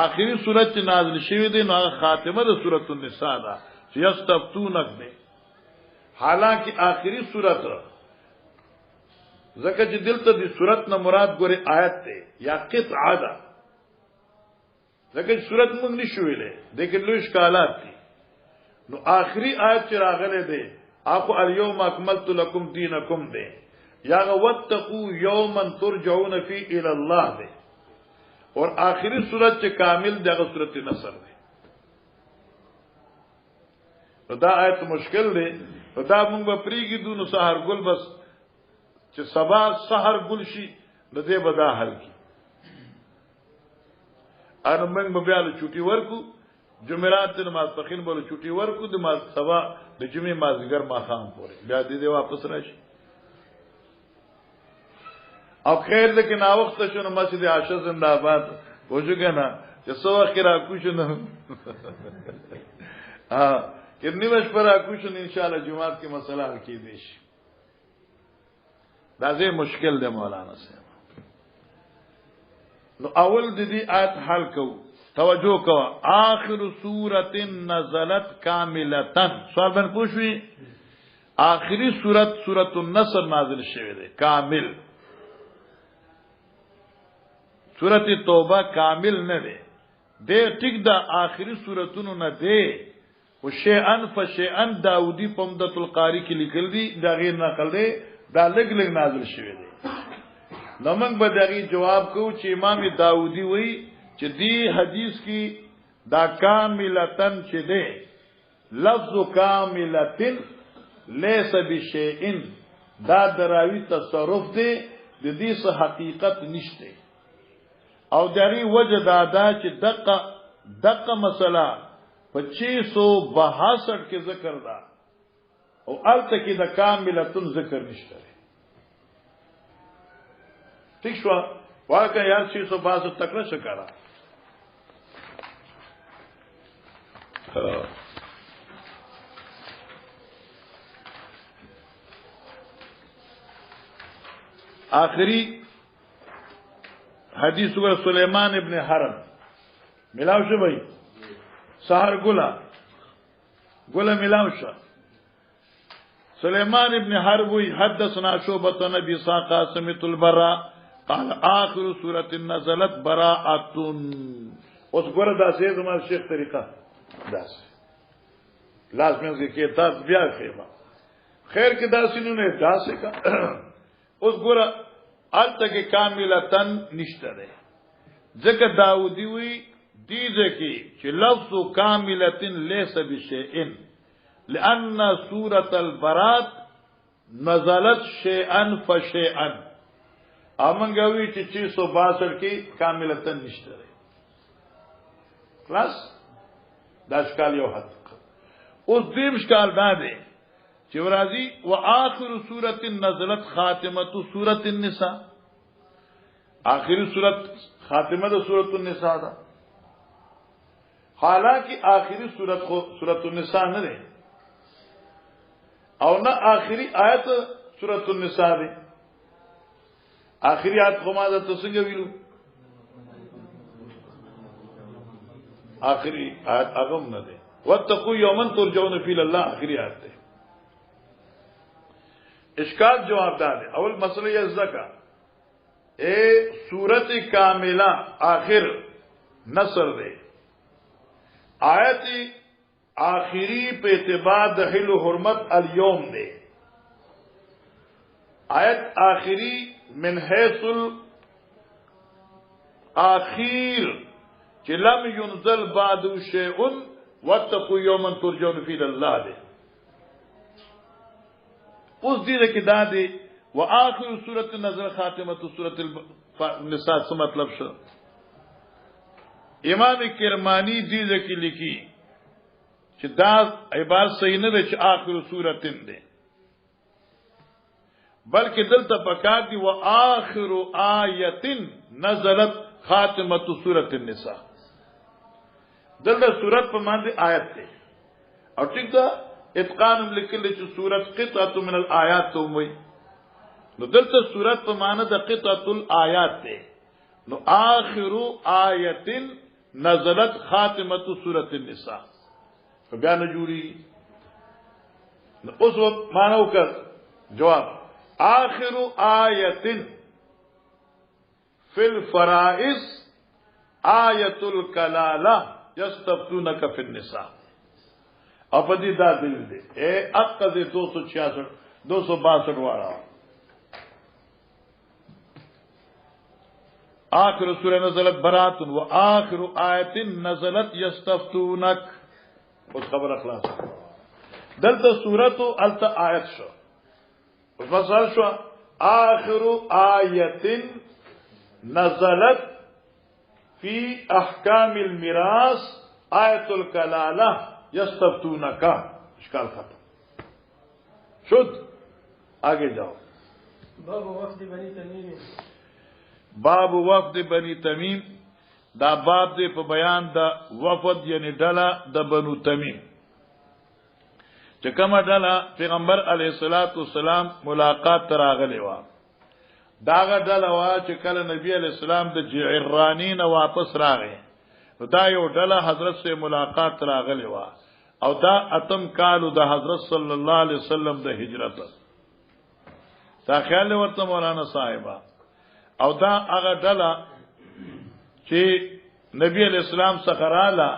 آخری سورۃ نازل شوه دی نو خاتمه د سورۃ النساء دا چې یستفتونک دی حالانکه آخری سورۃ زکه چې دلته د صورت نه مراد ګوري آیت ته یا قطعه ده زکه صورت موږ نشو ویلې دغه لوی ښکالات دي نو آخري آیت چې راغله ده اپو الیوم اکملت لکم دینکم ده یا وتقوا یوما ترجعون فی الی الله ده اور آخری صورت چې کامل دغه صورت نصر ده نو دا آیت مشکل ده دا موږ په پریګو دونو سحر ګل بس چې سبا سحر گل شي نو دې بدا حل کی ان موږ به بیا له چوټي ورکو جمعرات ته نماز پخین بوله چوټي ورکو د ما سبا د جمعې مازیګر ما خام پورې بیا دې واپس راشي او خیر دې کې نا وخت شنو مسجد عائشہ زنده آباد وځو کنه چې سو اخره کو شنو کتنی بش پر کو شنو ان شاء الله جمعات کې مسله حل کی دي شي دا زه مشکل ده مولانا صاحب نو اول د دې آیت حل کو توجه کو آخر سورۃ نزلت کاملتا سوال باندې پوښوي آخری سورۃ النصر نازل شوه ده کامل سورۃ توبه کامل نه ده د ټیک د آخری سوراتونو نه ده او شیئن فشیئن داودی پمدت القاری کې لیکل دي دا غیر نقل ده دا لګ نازل شوی دی نو موږ به دغه جواب کوو چې امام داودی وایي چې دی حدیث کې دا کاملتن چې ده لفظ کاملتن لیس بشیئن دا دراوی تصرف ده د دې څه حقیقت نشته او دری وجه دا چې دقه مسله په 662 کې ذکر ده او الته کې د کاملتن ذکر نشته ٹھیک شو واقعا یار 662 تک نه شکارا آخری حدیث ہوا سلیمان ابن حرب ملاو شو بھائی سحر گلا ملاو شو سلیمان ابن حرب حدثنا شعبة نبی ساقا سمت البراء قال آخر سورة نزلت براءتن اس گورا دا سے زمان شیخ طریقہ دا سے لازم ہے کہ تاس بیا خیمہ خیر کے دا سنوں نے دا سے کا اس گورا آل تک کاملتن نشتہ دے ذکر داودی ہوئی دیزے کی چھ لفظ کاملتن لیس بشیئن لأن سورة البرات نزلت شیئن فشیئن آمنگوی چھ 662 کی کاملتن نشتہ دے خلاص دا شکال یو حد اس دیم شکال دا دے چورازی و آخر سورت نزلت خاتمت سورت النساء آخری سورت خاتمت سورت النساء دا حالانکہ آخری سورت سورت النساء نہ دے او نہ آخری آیت سورت النساء دے آخری آیت خمادہ تو سنگا ویلو آخری آیت اغم نہ دے واتقوا یوما ترجعون فیہ اللہ آخری آیت دے اشکال جواب دار ہے اول مسئلہ یہ زکا سورت کاملہ آخر نصر دے آیت آخری پہ اعتبار دخل حرمت اليوم دے آیت آخری من حیث الآخیر کہ لم ينزل بعد شیء واتقوا یوما ترجعون فیہ اللہ دے اس دین کی دادی و آخر سورت نظر خاتمت سورت النساء سے مطلب شو امام کرمانی دیز کی لکھی کہ دا عبارت صحیح نہ دے چھ آخر سورت دے بلکہ دل تپکار دی و آخر آیت نزلت خاتمت سورت النساء دل دا سورت پر ماندے آیت دے اور ٹھیک دا اتقان لکل چ سورت قطعه من الآیات تو وئی نو دلته سورت په معنی د قطعه الآیات ده نو آخر آیت نزلت خاتمه سورت النساء بیان جوړي نو اوس معنی وکړ جواب آخر آیت فی الفرائض آیت الکلاله یستفتونک فی النساء اپدی دا دل دے اے اقا دے 262 وارا آخر سورہ نزلت برات و آخر آیت نزلت یستفتونک اس خبر اخلاص دلتا سورت و التا آیت شو اس مسئل شو آخر آیت نزلت فی احکام المراث آیت الکلالہ یستفتونکا اشکال ختم شد آگے جاؤ باب وفد بنی تمیم باب وفد بنی تمیم دا باب دے پا بیان دا وفد یعنی ڈلا دا بنو تمیم چکم ڈلا پیغمبر علیہ السلام ملاقات تراغلے وا داغا ڈلا وا چکل نبی علیہ السلام دا جعرانین واپس راغے دا یو ڈلا حضرت سے ملاقات راغلی وا او دا اتم کالو دا حضرت صلی اللہ علیہ وسلم دا ہجرت تا خیال ورته مولانا صاحبہ او دا اغا ڈلا چی نبی علیہ السلام سخرالا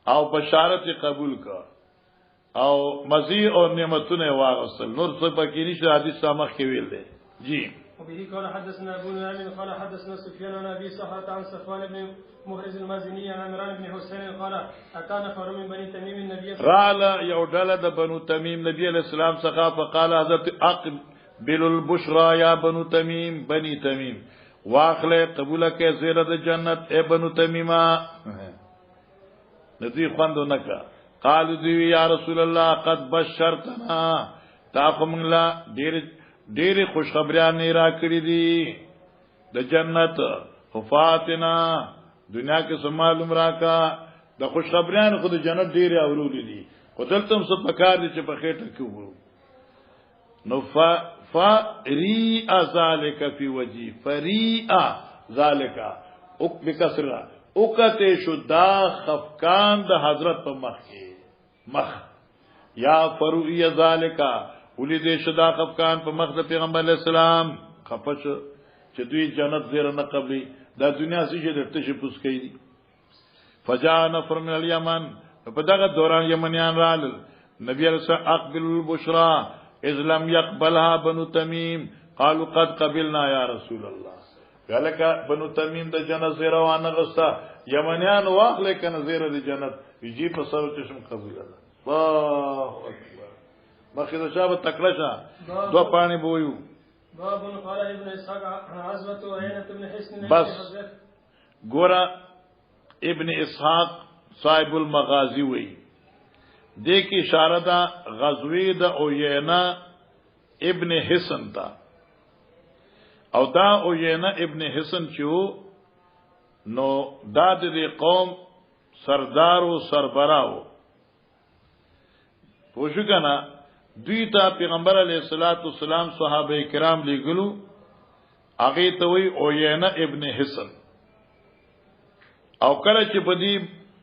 او بشارت قبول کا او مزید اور نعمتونه واغسل نور څه پکې نشه حدیث سامخ کې ویل دی جی وبه قال حدثنا ابو نعيم قال حدثنا سفيان عن ابي صخرة عن صفوان بن محرز المازني عن عمران بن حسين قال اتى نفر من بني تميم النبي رالا يودل د بنو تمیم نبی علیہ السلام څخه فقال حضرت اقبل البشرى یا بنو تمیم بنی تمیم واخله قبول کې زیره د جنت اے بنو تمیما ندی خواندو نکا قالو دی یا رسول الله قد بشرتنا تاکم الله ډېر خوشخبریان نه را کړی دي د جنت وفاتنا دنیا کې سمالم راکا د خوشخبریان خو د جنت ډېر اورولې دي خو دلته هم څه پکار دي چې په خېټه کې وو نو فريء ذلك في وجهي فريء ذلك او بکسر اوکته شو دا خفقان د حضرت په مخ کې مخ یا فريء ذلك ولې دې شدا خفقان په مخ د پیغمبر علی السلام خپش چې دوی جنت زیره نه قبلي دا دنیا سې د تشه پوس کوي فجاء نفر من اليمن په دغه دوران یمنیان رال نبی علیہ السلام اقبل البشرى اذ لم يقبلها بنو تمیم قالوا قد قبلنا یا رسول الله قالکه بنو تمیم د جنت زیره وانه غستا یمنیان واخله کنه زیره د جنت یجی په سر چشم قبول الله الله اکبر مخه د شابه تکړه دو پانی بویو باب قال ابن اسحاق عزوه عینه ابن حسن بس ګورا ابن اسحاق صاحب المغازی وی دې کې اشاره ده غزوی د اوینا ابن حسن تا او دا اوینا ابن حسن چې نو دا د قوم سردار او سربراو پوښ کنا دوی ته پیغمبر علیه الصلاۃ والسلام صحابه کرام لګلو هغه ته وی اوینا ابن حسن او کله چې بدی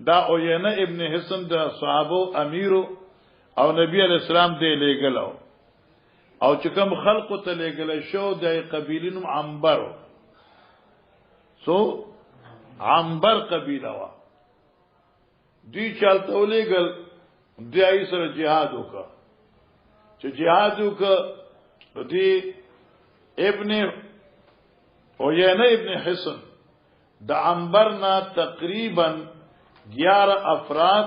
دا اوینا ابن حسن د صحابه امیرو او نبی علیہ السلام دې لګلو او چې کوم خلق ته لګل شو د قبیلینو عنبر سو عنبر قبیله وا دوی چالت ولېګل دای سره jihad وکړه چې jihad وکړه دې ابن اوینا ابن حسن د عنبرنا تقریبا 11 افراد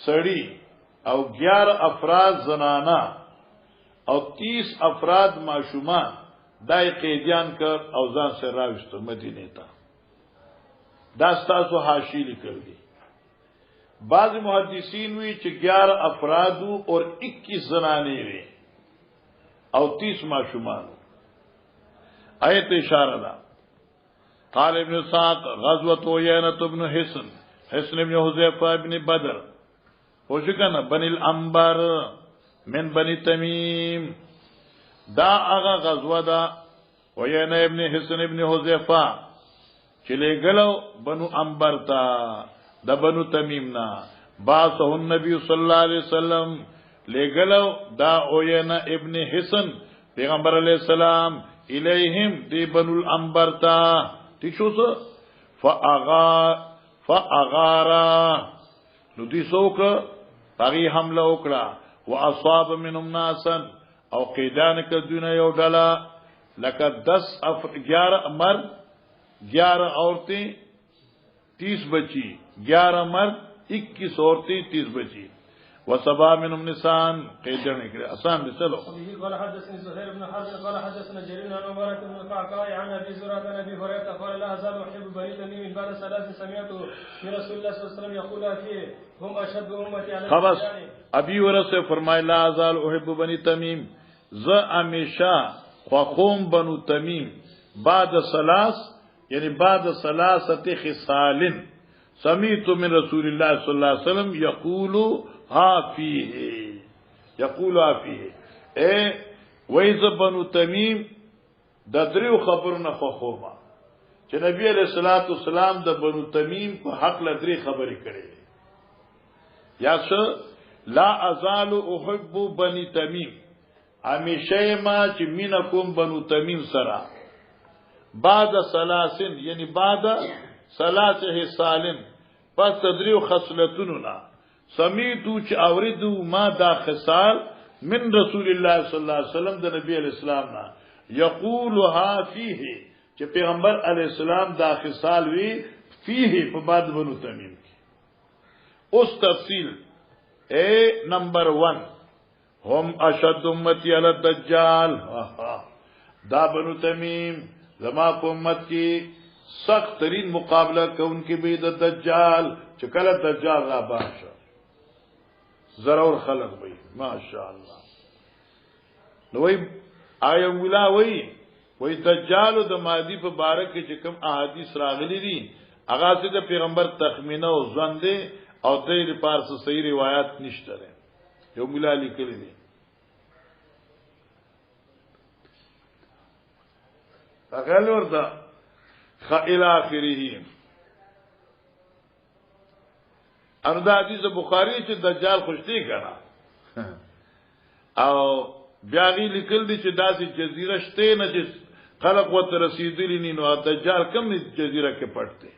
سړی او 11 افراد زنانا او 30 افراد ماشومان دای قیدیان کړ او ځان سره راوستو مدینه ته دا تاسو حاشی لیکل دي بعض محدثین وی چې 11 افراد او 21 زنانې وي او 30 ماشومان آیت اشاره ده قال ابن سعد غزوة عيينة ابن حسن ابن حذيفة ابن بدر وشكنا بني الأنبار من بني تميم دا اغا غزوة دا عيينة ابن حسن ابن حذيفة چلے گلو بنو انبر تا دا بنو تمیمنا باسه النبی صلی اللہ علیہ وسلم لے گلو دا عيينة ابن حسن پیغمبر علیہ السلام الیہم دی بنو الانبر تا تشوسه فاغارا نو دي سوک پاغي حمله وکړه واصاب منهم ناسا او قیدان کدونه یو ډلا لکه 10 11 مرد 11 عورتیں 30 بچی 11 مرد 21 عورتیں 30 بچی وسبا منهم نسان قیدن کړه آسان دي چلو قال حدثني زهير بن حرب قال حدثنا جرير عن مبارك بن القعقاع عن ابي زرعه عن ابي هريره قال لا ازال احب بني تميم بعد 3 سمعت من رسول الله صلى الله عليه وسلم يقول فيه هم اشد امتي على خلاص ابي هريره سے فرمایا لا ازال احب بني تميم ز همیشه خوخوم بنو تمیم بعد 3 یعنی بعد 3 خصال سمعت من رسول الله صلی الله علیه وسلم یقول اے ویز بنو تمیم د دریو خبرونه خوخوما چې نبی علیہ الصلوۃ والسلام د بنو تمیم په حق له درې خبرې کړې یا څه لا ازال احب بني تمیم همیشه ما چې مینا کوم بنو تمیم سره بعد 3 یعنی بعد 3 سالن پس تدریو خصلتونو نا سمیتو چې اوریدو ما دا خصال من رسول الله صلی الله علیه وسلم د نبی علیہ السلام نا یقولها فيه چې پیغمبر علی السلام دا خصال وی فيه په بعد بنو تمیم کې. اوس تفصیل نمبر 1 هم اشد امتی علی الدجال. دا بنو تمیم زما په امت کې سخت ترین مقابله کوونکی به د دجال چې کله دجال را باشه ضرور خلق وي ماشاء الله. نو وی آیا مولا وی دجال د مادی په باره کې چې کوم احادیث راغلي دي هغه څه د پیغمبر تخمینه او ځوان دي او د دې پارس صحیح روایت نشته ده. یو مولا لیکلی دي اغل ورته الى اخره. ان دا حدیث بخاری چې دجال خوشتي کړه او بیا غي لیکل دي چې داسې جزیره شته نه چې خلق وته رسیدلی نه. نو دجال کوم جزیره کې پټته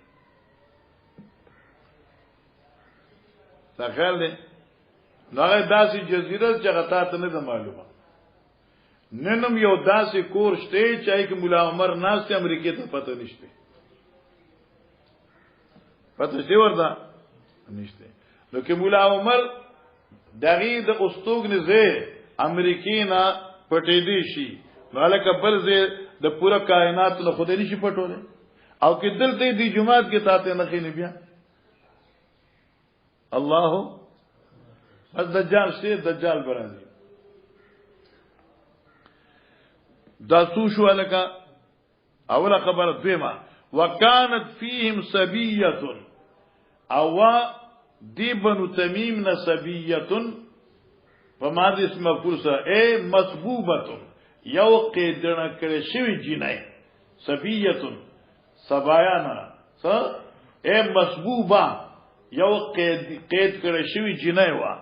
دا خیال دی. نو هغه داسې جزیره چې غتا ته نه معلومه. ننم یو داسې کور شته چې کې مولا عمر ناس ته امریکای ته پته نشته. پته شي وردا نشته. نو کې مولا عمر دغه د استوګ نه امریکای نه پټې دي شي نو الکه بل زه د پوره کائنات له خدای نشي پټوله او کې دلته دی جمعات کې تاته نه خېنه بیا الله از دجال شي دجال برانه دا سو شو الکه اوله خبر دویما وکانت فیهم سبیه او دی بنو تمیم نسبیه فما دې اسم مفعول سره مسبوبه یو قیدنه کړي شوی جنای سبیه سبایانا س مسبوبه یو قید کړي شوی جنای وا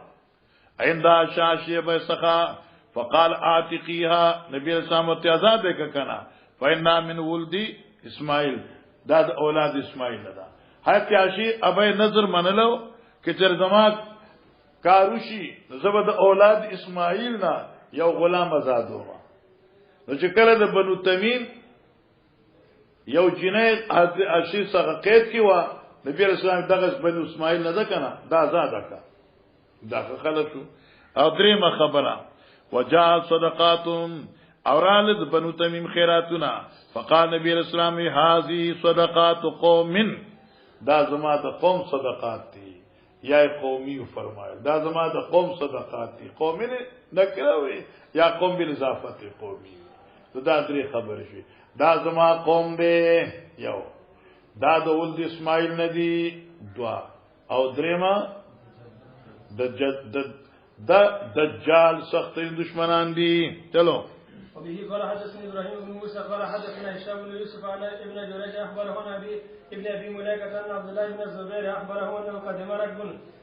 ایندا شاشیه به سخا فقال اعتقيها نبی اسلام ته آزاد وکنا فإنا من ولد اسماعیل دا اولاد اسماعیل دا حتی عاشی ابي نظر منلو چې تر زما کاروشي زبد اولاد اسماعیل نا یو غلام آزاد وما نو چې کله د بنو تمیم یو جنې عاشی سره قید کی وا نبی اسلام دغه بنو اسماعیل نه ده کنه دا آزاد کا دا خلک او درېمه خبره وجاء صدقاتهم اورالد بنو تمیم خیراتنا فقال نبی اسلام هذه صدقات قوم دا زما د قوم صدقات دي یا قومي فرمایل دا زما د قوم صدقات دي قومي نه کړوي یا قوم بل اضافت قومي دا درې خبر شي دا زما قوم دی یو دا د ولد اسماعیل ندی دوا او درېما د دجال سخت دشمنان دي. چلو وبه قال حدثني ابراهيم بن موسى قال حدثنا هشام بن يوسف عن ابن جريج اخبره عن ابي ملائكه ان عبد الله بن الزبير اخبره انه قدم ركب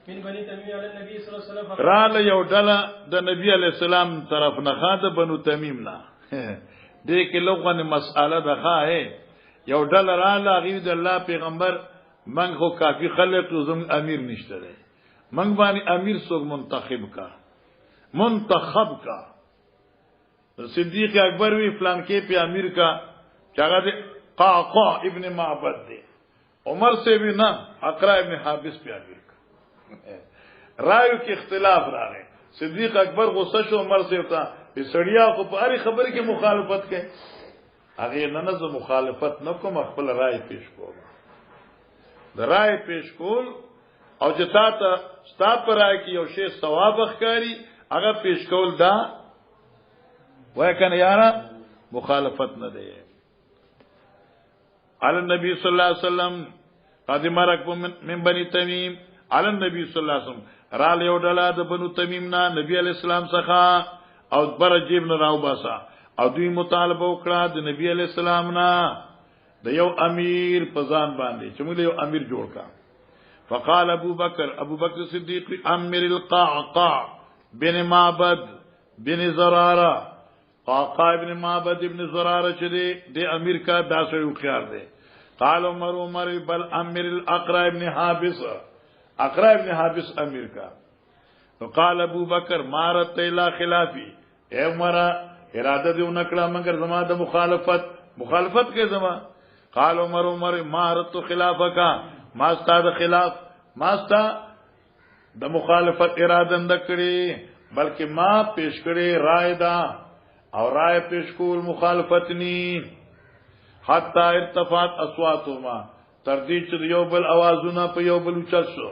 من بني تميم على النبي صلى الله عليه وسلم را له یو ډله د نبی علی السلام طرف نه خاطه بنو تمیم نه دې کې لوغه مسأله ده ښه یو ډله را له غیر د الله پیغمبر من خو کافی خلق زم امیر نشته ده من باندې امیر څوک منتخب کا صدیق اکبر وی فلان کې په امیر کا چاغه قعقاع ابن معبد دی عمر سے بھی نہ اقرا ابن حابس په امیر کا رائے کې اختلاف راغی صدیق اکبر غصه شو عمر سے وتا په سړیا خو په اړي خبر کې مخالفت کوي هغه نه مخالفت نه کوم خپل رائے پیش کوم د رائے پیش کول او چې تاسو ستاسو پر رائے کې یو شی ثواب ښکاری هغه پیش کول دا وای کنه یارا مخالفت نه دی. علی النبی صلی الله علیه وسلم قدم رکب من بنی تمیم علی النبی صلی الله علیه وسلم را له ډلا د بنو تمیم نه نبی علی السلام څخه او بر جیب نه راو باسا او دوی مطالبه وکړه د نبی علی السلام نه د یو امیر په ځان باندې چې موږ یو امیر جوړ کا. فقال ابو بکر صدیق امر القعقاع بن معبد بن زراره قعقاع ابن معبد ابن زراره چې دی امیر کا داسې یو خيار دی. قال عمر بل امر الاقرا ابن حابس اقرا ابن حابس امیر کا. فقال ابو بکر مارت الى خلافی اے عمر اراده دی نکړه مگر زما د مخالفت کې زما. قال عمر ما رت خلافک ما استاد خلاف ما استا د مخالفت اراده نه کړی بلکې ما پیش کړی رائے دا او رائے پیش کول مخالفت نی. حتا ارتفعت اصواتهما تر دې چې یو بل आवाजونه په یو بل اوچت شو.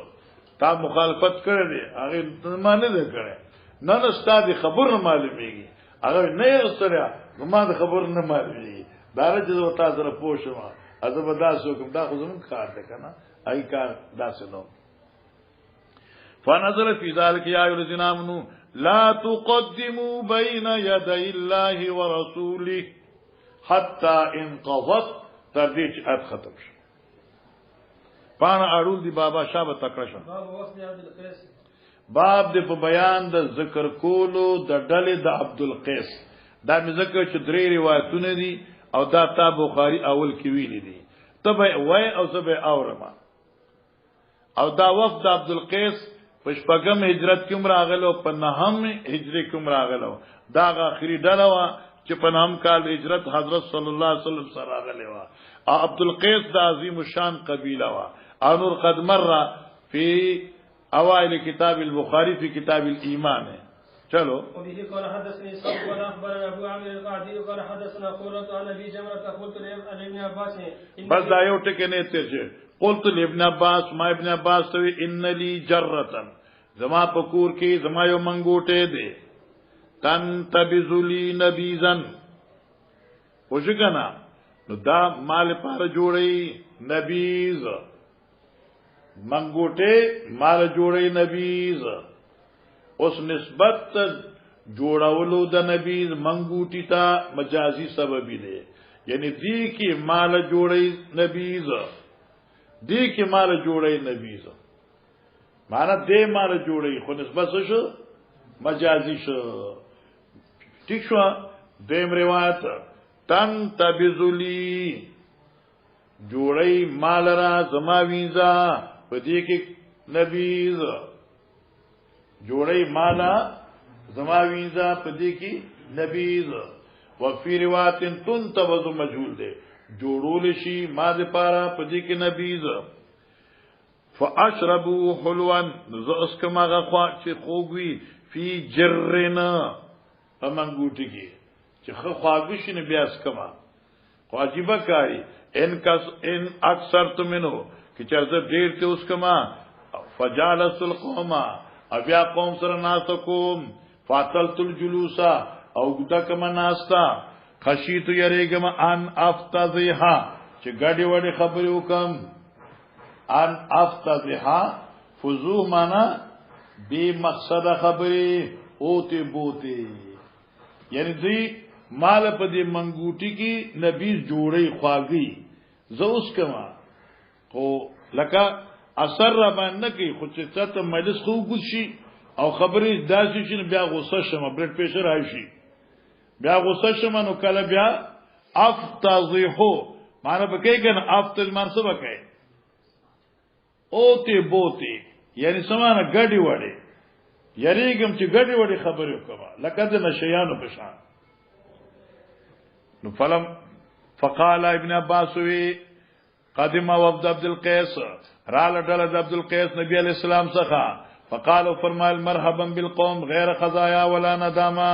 تا مخالفت کړی دی هغه ما نه دی کړی. نه استاد خبر نه معلومیږي هغه نه سره ما د خبر نه معلومیږي دا چې وتا سره پوښتنه ازه بداس وکم دا خو زمون کار ده کنه ای کار داسې نو. فنظر فی ذلک یا ایها الذین آمنوا لا تقدموا بین یدی الله ورسوله حتى انقضت تر دې چې ات ختم شي. پانا اړول دی بابا شابه تکړه شو. باب دې په بیان د ذکر کولو د ډلې د عبد القیس. دا مې ذکر چې درې روایتونه دي او دا تا بخاری اول کې ویلي دي تبه وای او زبه اورما. او دا وفد عبد القیس په شپږم هجرت کې عمر راغلو په نهم هجری کې عمر راغلو. دا اخري ډله وا چې په نام کال هجرت حضرت صلی الله علیه وسلم سره راغلی وا. عبد القیس د عظیم الشان قبیله وا. انور قد مر فی اوائل کتاب البخاری فی کتاب الایمان. چلو وبه قال حدثني صالح قال اخبرنا ابو عامر القعدي قال حدثنا قرة عن ابي جمرة قلت لابن عباس بس دا یو ټکی نه تیر قلت لابن عباس ما ابن عباس تو ان لی جرة زما پکور کې زما یو منګوټه دی تن تبذلی نبیزن وشکنا نو دا مال پار جوړی نبیز منګوټه مال جوړی نبیز. اوس نسبت جوړولو د نبیز منګوټی ته مجازي سبب دی یعنی دی کی مال جوړی نبیز دی کی مال جوړی نبیز معنا دې مال جوړی خو نسبت شو مجازي شو. ٹھیک شو. دیم روایت تن تبذلی جوړی مال را زما وینځه په دې کې نبیز جوړی مالا زما وینځه په دې کې نبیز. وفي روایت تنتبذ مجهول دی جوړول شي ما دې پارا په دې کې نبیز. فاشربوا حلوا زوس کما غوا چې خوږوي فی جرنا امنګوټی کې چې خواږه شي نه بیا اسکما واجبہ کاری ان اکثر تمنو چې چرته ډیر ته اوس کما فجالس القوم بیا قوم سره ناس کوم فاتلت الجلوس او ګدا کما ناستا خشیت یریګم ان افتذها چې ګډي وړي خبرې وکم ان افتذها فزوه معنا بی مقصد خبرې اوتی بوتی یعنی دی مال په دې منګوټی کې نبی جوړي خواږي زوس کما خو لکه اثر را باندې کې خو چې څه مجلس خو ګوشي او خبرې داسې چې بیا غوسه شمه بلډ پریشر راشي بیا غوسه شمه نو کله بیا افتضحو معنا بکې کنه افتل منصبه کوي اوتی بوتی یعنی سمانه ګډي وړي یریګم چې ګډي وړي خبرې وکړه لکه د نشیانو په شان. نو فلم فقال ابن عباس وی قدم وفد عبد القیس رال ډله د عبد القیس نبی علیہ السلام څخه فقالوا فرمایل مرحبا بالقوم غیر خزایا ولا ندامه.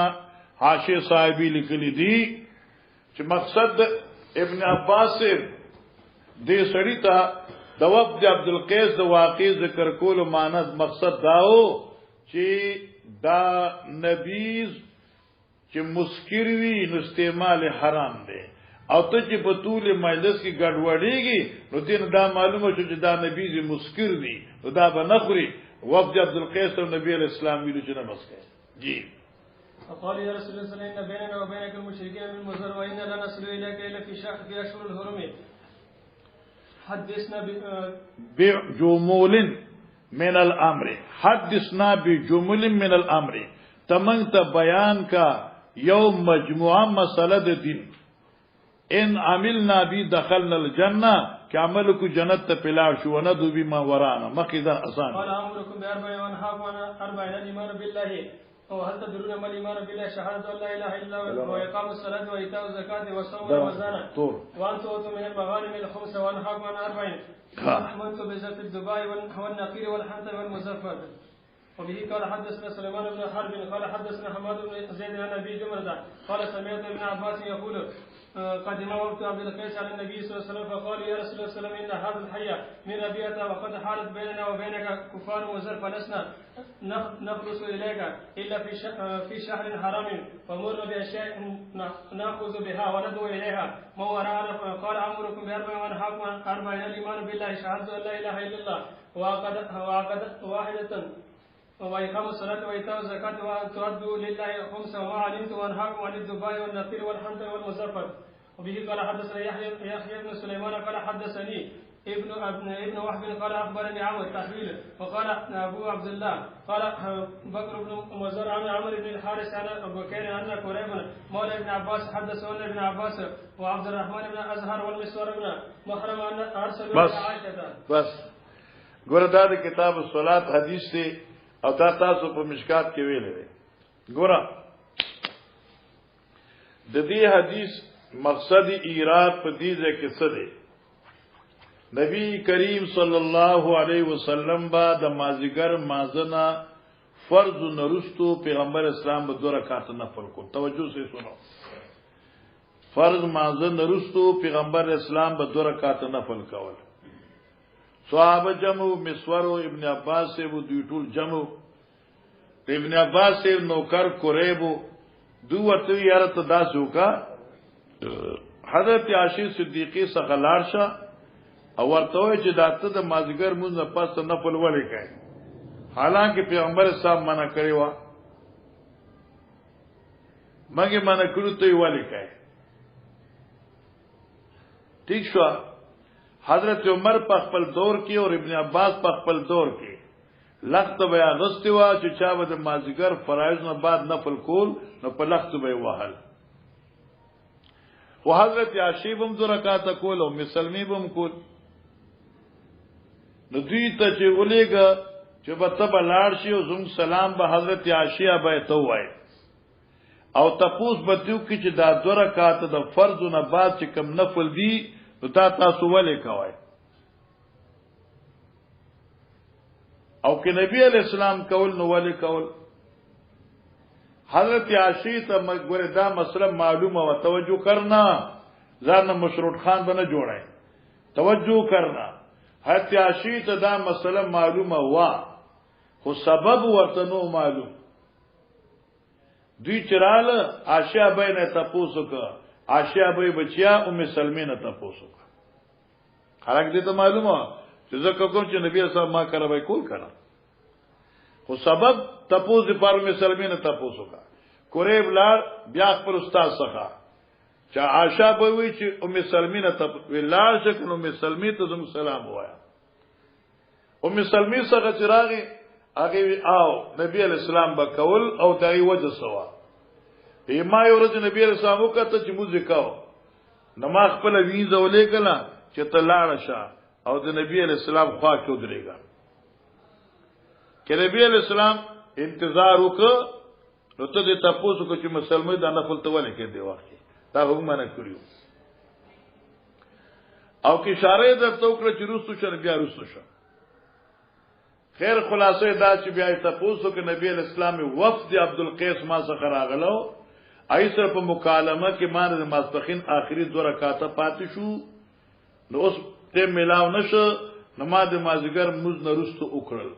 حاشیه صاحبی لیکلی دی چې مقصد ابن عباس دې سړی ته د وفد عبد القیس د واقع ذکر کول معنی مقصد داو چې دا نبیز چې مسکر وی نو استعمال حرام دی او ته چې په طول مجلس کې ګډوډيږي نو دین دا معلومه شو چې دا نبیز مسکر دی نو دا به نخري. وفد عبد القیس او نبی علیہ السلام ویلو چې نه مسکه جی. فقال يا رسول الله صلى الله عليه وسلم بيننا وبينك المشركين من مزر وإن لا نصل إليك إلا في أشهر الحرم. حدثنا بجمول من الامر حدثنا بجمل من الامر تمنت بیان کا یوم مجموعہ مسئلہ دین ان عملنا بی دخلنا الجنہ کہ عمل کو جنت ته پلا شو نه دوبی ما ورانا مقیدن آسان. قال امركم باربع وانهاكم عن اربع الايمان بالله وهل تدرون ما الإيمان بالله؟ شهادة أن لا إله إلا الله وإقام الصلاة وإيتاء الزكاة وصوم رمضان وأن تؤتوا من المغانم الخمس وأنهاكم عن 40 وأحمدت بزيت الدباء والنقير والحنطة والمزفر. وبه قال حدثنا سليمان بن حرب قال حدثنا حماد بن زيد عن أبي جمرة قال سمعت ابن عباس يقول قدم وقت عبد القيس على النبي صلى الله عليه وسلم فقال يا رسول الله صلى الله عليه وسلم إن هذا الحي من ربيعة وقد حارت بيننا وبينك كفار وزر فلسنا نخلص إليك إلا في شهر حرام ومر بأشياء نأخذ بها وندعو إليها ما وراءنا. قال أمركم بأربع وأنهاكم عن 40 الإيمان بالله شهادة أن لا إله إلا الله وعقد واحدة وإقام الصلاة وإيتاء الزكاة وأن تؤدوا لله خمسا وما علمت وأنهاكم عن الدباء والنقير والحنطة والمزفر. وبه قال حدثنا يحيى بن سليمان قال حدثني ابن وهب قال أخبرني عمرو تحويل وقال أبو عبد الله قال بكر بن مزر عن عمرو بن الحارث عن بكير أن كريب مولى ابن عباس حدثه أن ابن عباس وعبد الرحمن بن أزهر والمسور بن محرم أن أرسلوا إلى عائشة. بس ګوره دا د کتاب الصلات حدیث دی او تاسو په مشکات کې ویلې دی. ګوره د دې حدیث مقصد ایراد په دې ځای کې څه دی؟ نبی کریم صلی الله علیه وسلم با د مازیګر مازنا فرض نرستو پیغمبر اسلام به 2 رکعات نفل کو. توجه سے سنو. فرض مازن نرستو پیغمبر اسلام به 2 رکعات نفل کول. صحابه جمع مسور ابن عباس سے وہ دوی ټول جمع ابن عباس سے نوکر قریبو دو ورته یاره ته داسو کا حضرت عائشہ صدیقہ څخه لارشه او ورته چې داته د مازیګر مونږ نه پس نفل ولې کوي حالانکه پیغمبر صاحب منع کړی و مګه منع کړو ته ولې کوي ٹھیک شو حضرت عمر په خپل دور کې او ابن عباس په خپل دور کې لخت بیا غستی وا چې چا به د مازیګر فرایض نه بعد نفل کول نو په لخت به وهل او حضرت عائشہ هم 2 رکعات کول او مسلمی هم کول نو دوی ته چې ولېګه چې په تبه لاړ شي او زم سلام به حضرت عائشہ به ته وای او تپوس به دیو کې چې دا 2 رکعات د فرض نه بعد چې کم نفل دی نو تاسو ولې کوي او کہ نبی علیہ السلام کول نو ولې کول حضرت عائشہ ته مګوره دا مسله معلومه و توجه کرنا ځان مشروط خان بنه جوړای توجه کرنا حضرت عائشہ ته دا مسله معلومه و خو سبب ورته نو معلوم دوی چراله عائشہ بینه تاسو کا عائشہ به بچیا ام سلمہ نه تاسو کا خلک دې ته معلومه چې زکه کوم چې نبی صاحب ما کړه به کول کړه خو سبب تپوز پر مسلمین تپوسو کا قریب لار بیا خپل استاد څخه چې عائشہ به وی چې ام سلمین تپ ولار شکل ام سلمی ته زم سلام وایا ام سلمی څخه چراغي هغه او نبی علیہ السلام به کول او دای وجه سوا ایما یو ورځ نبی علیہ السلام وکړه چې موږ وکاو نماز خپل وینځه ولې کله چې تلاړ شه او د نبی علیہ السلام خوا کې ودرېګا چې نبی علیہ السلام انتظار وکړ نو ته د تاسو کو چې مسلمان د نفل ته ولې کې دی وخت دا هم نه کړیو او کې اشاره د توکړه چې روسو شر بیا روسو شه خیر خلاصې دا چې بیا تاسو کو نبی علیہ السلام وفد عبد القیس ما څخه راغلو ایسر په مکالمه کې مان د ماسپخین آخري 2 رکعات پاتې شو نو اوس ته ملاو نشه نماز مازیګر موږ نه رستو وکړل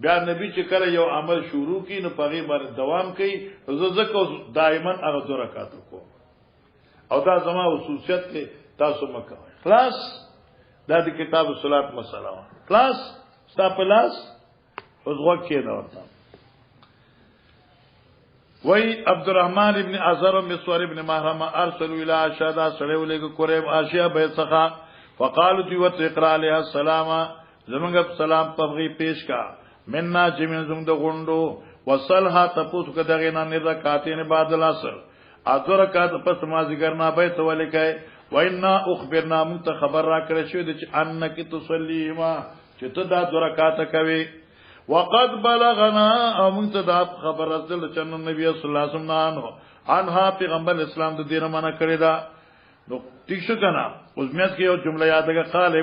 بیا نبی چې کله یو عمل شروع کی نو پغې باندې دوام کوي زکه دائما هغه 2 رکعات کو او دا زما خصوصیت کې تاسو مکه خلاص دا د کتاب الصلات مسله خلاص ستاپلاس اوس وکه دا ورته وی عبدالرحمن ابن ازهر و مسور ابن محرم ارسلوا الى عائشہ سلو لګ قریب عائشہ به څخه فقالوا دی وت اقرا علیہ السلام زمنګ سلام پغی پیش کا مننا جمن زم د غوندو وصلها تپوس کداغه نه رکعتین بعد الاصل اذر رکعت پس مازیګر نه به تو لیکای وینا اخبرنا مت خبر را کړی شو د انک تصلی ما چې ته دا 2 رکعات کوي وقد بلغنا او منتداب خبر رسول چن نبی صلی الله علیه وسلم عنها پیغمبر اسلام د دینه منع کړی دا نو ٹھیک شو کنه اوس میاس کې یو جمله یاد ده قال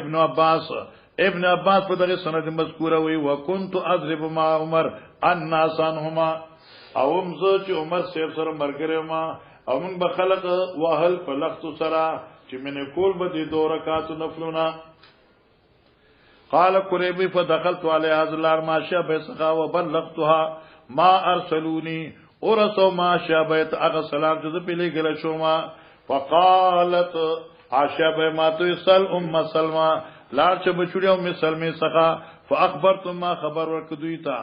ابن عباس په دغه سند مذکوره وی وکنت اضرب مع عمر الناس عنهما او مزه چې عمر سیف سره مرګره ما او من بخلق واهل فلخت سرا چې منه کول به دي 2 رکعات نفلونه قال قريبي فدخلت على هذا الار ما شابه سخا وبلغتها ما ارسلوني ورسو ما شابه اغه سلام جز پهلے گله شوما فقالت عاشبه ما تو سل سلمى لار چ بچړیو می سلمې سخا فاخبرت ما خبر ورک دوی تا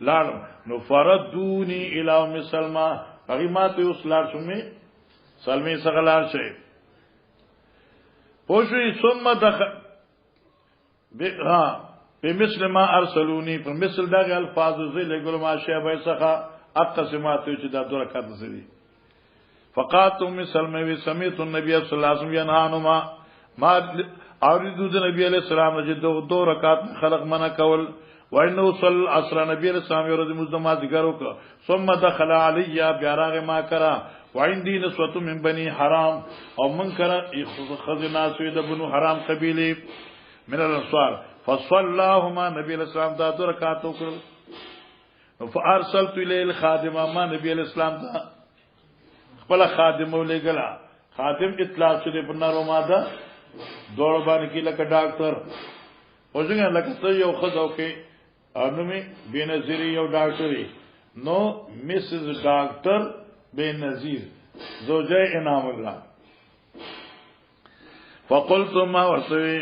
لار نو فردوني الى ام سلمى هغه ما ته اوس لار شومې سلمې سخا لار شي پوښي ثم دخل بمثل ما ارسلوني په مثل دغه الفاظ زې لګول ما شابه سخا اقسمات چې دا 2 رکعات زدي فقات ام سلمہ و سمعت النبي صلی الله علیه وسلم ينهانما ما اوریدو د نبی علیہ السلام چې 2 رکعات خلق منع کول وانه صلی العصر نبی علیہ السلام ورځ مزدما ذکر وکړه ثم دخل علی بیاراغ ما کرا وعندي نسوه من بني حرام او منکر خزنا سوید بنو حرام قبیله من الانصار فصلاهما نبی علیہ السلام دا 2 رکعات وکړه فارسلت الیه الخادم ما نبی علیہ السلام دا خپل خادم ولګلا خادم اطلاع شوی په نارو ماده دوړ باندې کې لکه ډاکټر اوځنه لکه ته یو خداو کې انمي بنظیر یو ډاکټري نو مسز ډاکټر بنظیر زوجه انعام الله فقلت ما وسوي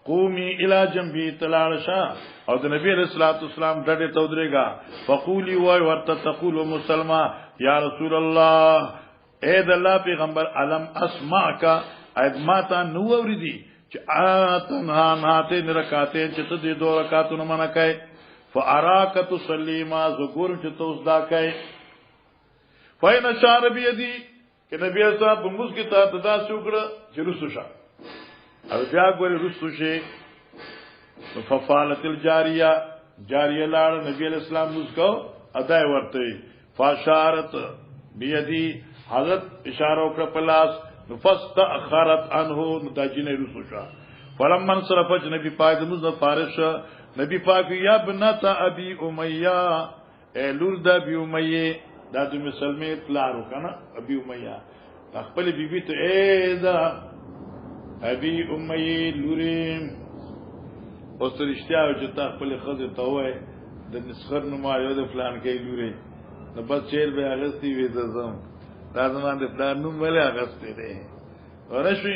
قومي الى جنبي تلالشا او د نبی رسول الله والسلام ډډه تودريګا فقولي وای ورته تقول مسلمه یا رسول الله اے د الله پیغمبر علم اسمعک ادماتا نو اوریدي چې اتنها ناته رکعاتین چې ته دې 2 رکعاتونه منع کای فاراک تصلی ما ذکر چې توس دا کای فین اشار بيدی چې نبی صاحب موږ کې ته تدا شکر چې رسو شه او بیا ګوري رسو شه ففالت الجاریه جاریه لاړ نبی اسلام موږ کو ادا ورته فاشارت بيدی حضرت اشاره وکړه پلاس فاستاخرت عنه متاجنه رسوشا فلما انصرف نبی پاک مزه فارش نبی پاک یا بنت ابي اميه لور د ابي اميه د مسلمه اطلاع وکنه ابي اميه خپل بیبي ته اے دا ابي اميه لوریم اوس رښتیا چې تا خپل خزه ته وای د نسخر نمایو د فلان کې لوري نو بس چیر به اغستی وی زم لازم د پلان نوم ولې اغستی دی ورشي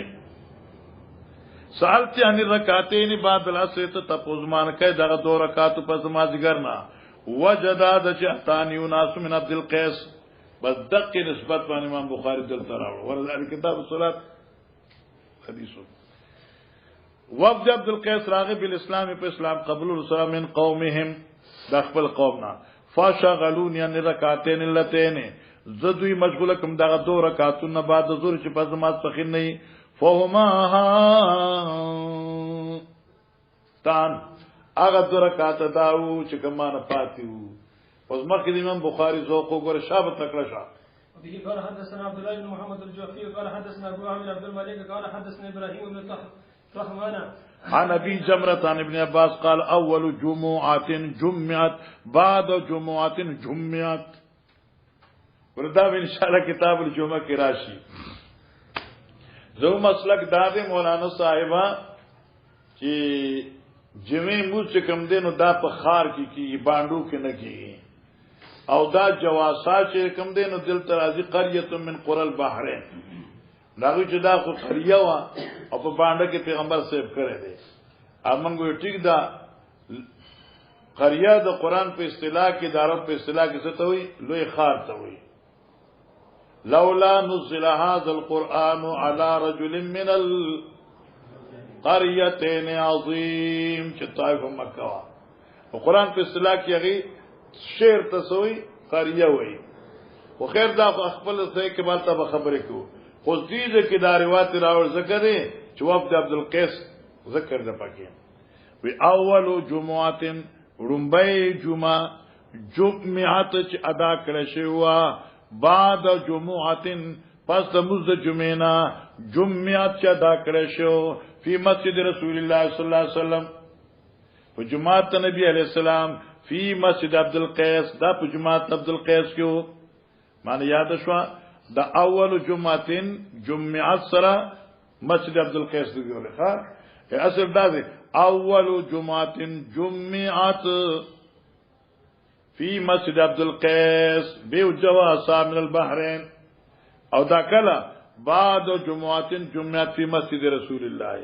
سالت ان رکعتین بعد العصر ته تپوزمان کې دغه 2 رکعات پس ما ذکرنا وجدا د چهتانی ناس من عبد القیس بس دقه نسبت باندې امام بخاری دل تراو ورته کتاب الصلات حدیثو وفد عبد القیس راغب الاسلام په اسلام قبول الرسول من قومهم دخل قومنا فاشغلوني ان رکعتين اللتين زدوی مشغوله کوم دغه 2 رکعاتونه بعد زور چې پس ما څخه نه فهما تان هغه 2 رکعات داو چې کمانه پاتیو اوس مخکې امام بخاری ذوق وګور شابه تکړه شاه به قال حدثنا عبد الله بن محمد الجوفي قال حدثنا ابو عامر عبد الملك قال حدثنا ابراهيم بن طهمان عن ابي جمره عن ابن عباس قال اول جمعه جمعت بعد جمعه جمعت وردا ان شاء الله کتاب الجمعه کی راشی زو مسلک داد مولانا صاحبہ چې جمعه مو چې کم دینو دا په خار کې باندو کې نه کی او دا جواسات چې کم دینو دل ترازی قريه من قرى البحرين داغه چې دا خو قريه وا او په باندې کې پیغمبر سیب کړی دی امنګو ټیک دا قريه د قران په اصطلاح کې د عرب په اصطلاح کې څه ته وي لوی خار ته وي لولا نزل هذا القران على رجل من القريتين عظيم چې طائف مکه وا په قران په اصطلاح کې هغه شعر تسوي قريه وي خو خیر دا خپل ځای کې مالته خبرې کوو خو دې کې دا روایت راوړ ذکر دی چې وفد عبد القیس ذکر ده پکې وی اول جمعه رنبای جمعه جمعات چې ادا کړی شو بعد جمعاتن پس د مزد جمعینا جمعات چې ادا کړی شو فی مسجد رسول الله صلی الله علیه وسلم په جمعات نبی علیہ السلام فی مسجد عبد القیس دا په جمعات عبد القیس کې معنی یاد شو دا اول جمعتين جمعات سره مسجد عبد القیس دی ولخه اصل دا دی اول جمعتين جمعات في مسجد عبد القيس بيو جواسا من البحرين او دا کلا بعد جمعات جمعات في مسجد رسول الله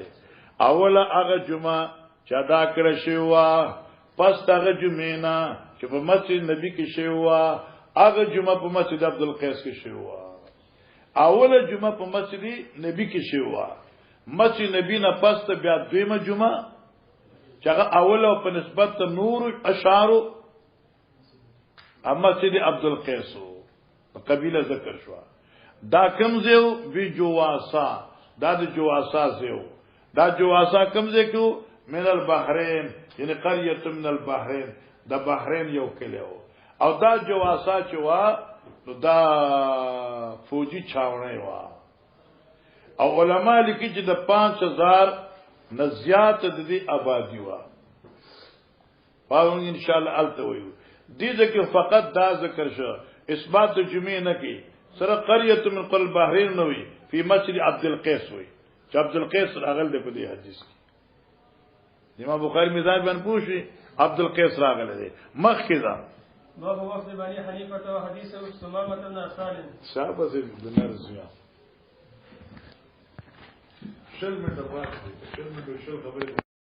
اولا اغا جمعه چا دا کړه شوا پس هغه جمعینا چې په مسجد نبی کې شوا هغه جمعه په مسجد عبد القیس کې شوا اوله جمعه په مسجد نبی کې شوا مسجد نبی نه پس ته بیا دویمه جمعه چې هغه اوله په نسبت نور اشعار مسجد عبد القیس قبیله ذکر شو دا کم زیو بی جواسا دا د جواسا زیو دا جواسا کم زیو کیو من البحرین یعنی قریه من البحرین دا بحرین یو کلیو او دا جواسا چوا نو دا فوجی چاونه وا او علماء لیکي چې د 5000 نه زیات د دې آبادی وا پاون ان شاء الله الته ویو دې ځکه فقط دا ذکر شو اثبات د جمعې نه کی سره قريه من قل بحرین نو وی په مسجد عبد القیس وی چې عبد القیس راغل د په دې حدیث کې امام بخاری میزان باندې پوښي عبد القیس راغل دی مخکې دا باب وفد بني حنيفة وحديث ثمامة بن عسال شابه بنرزیا شل من دفعات شل من خبرې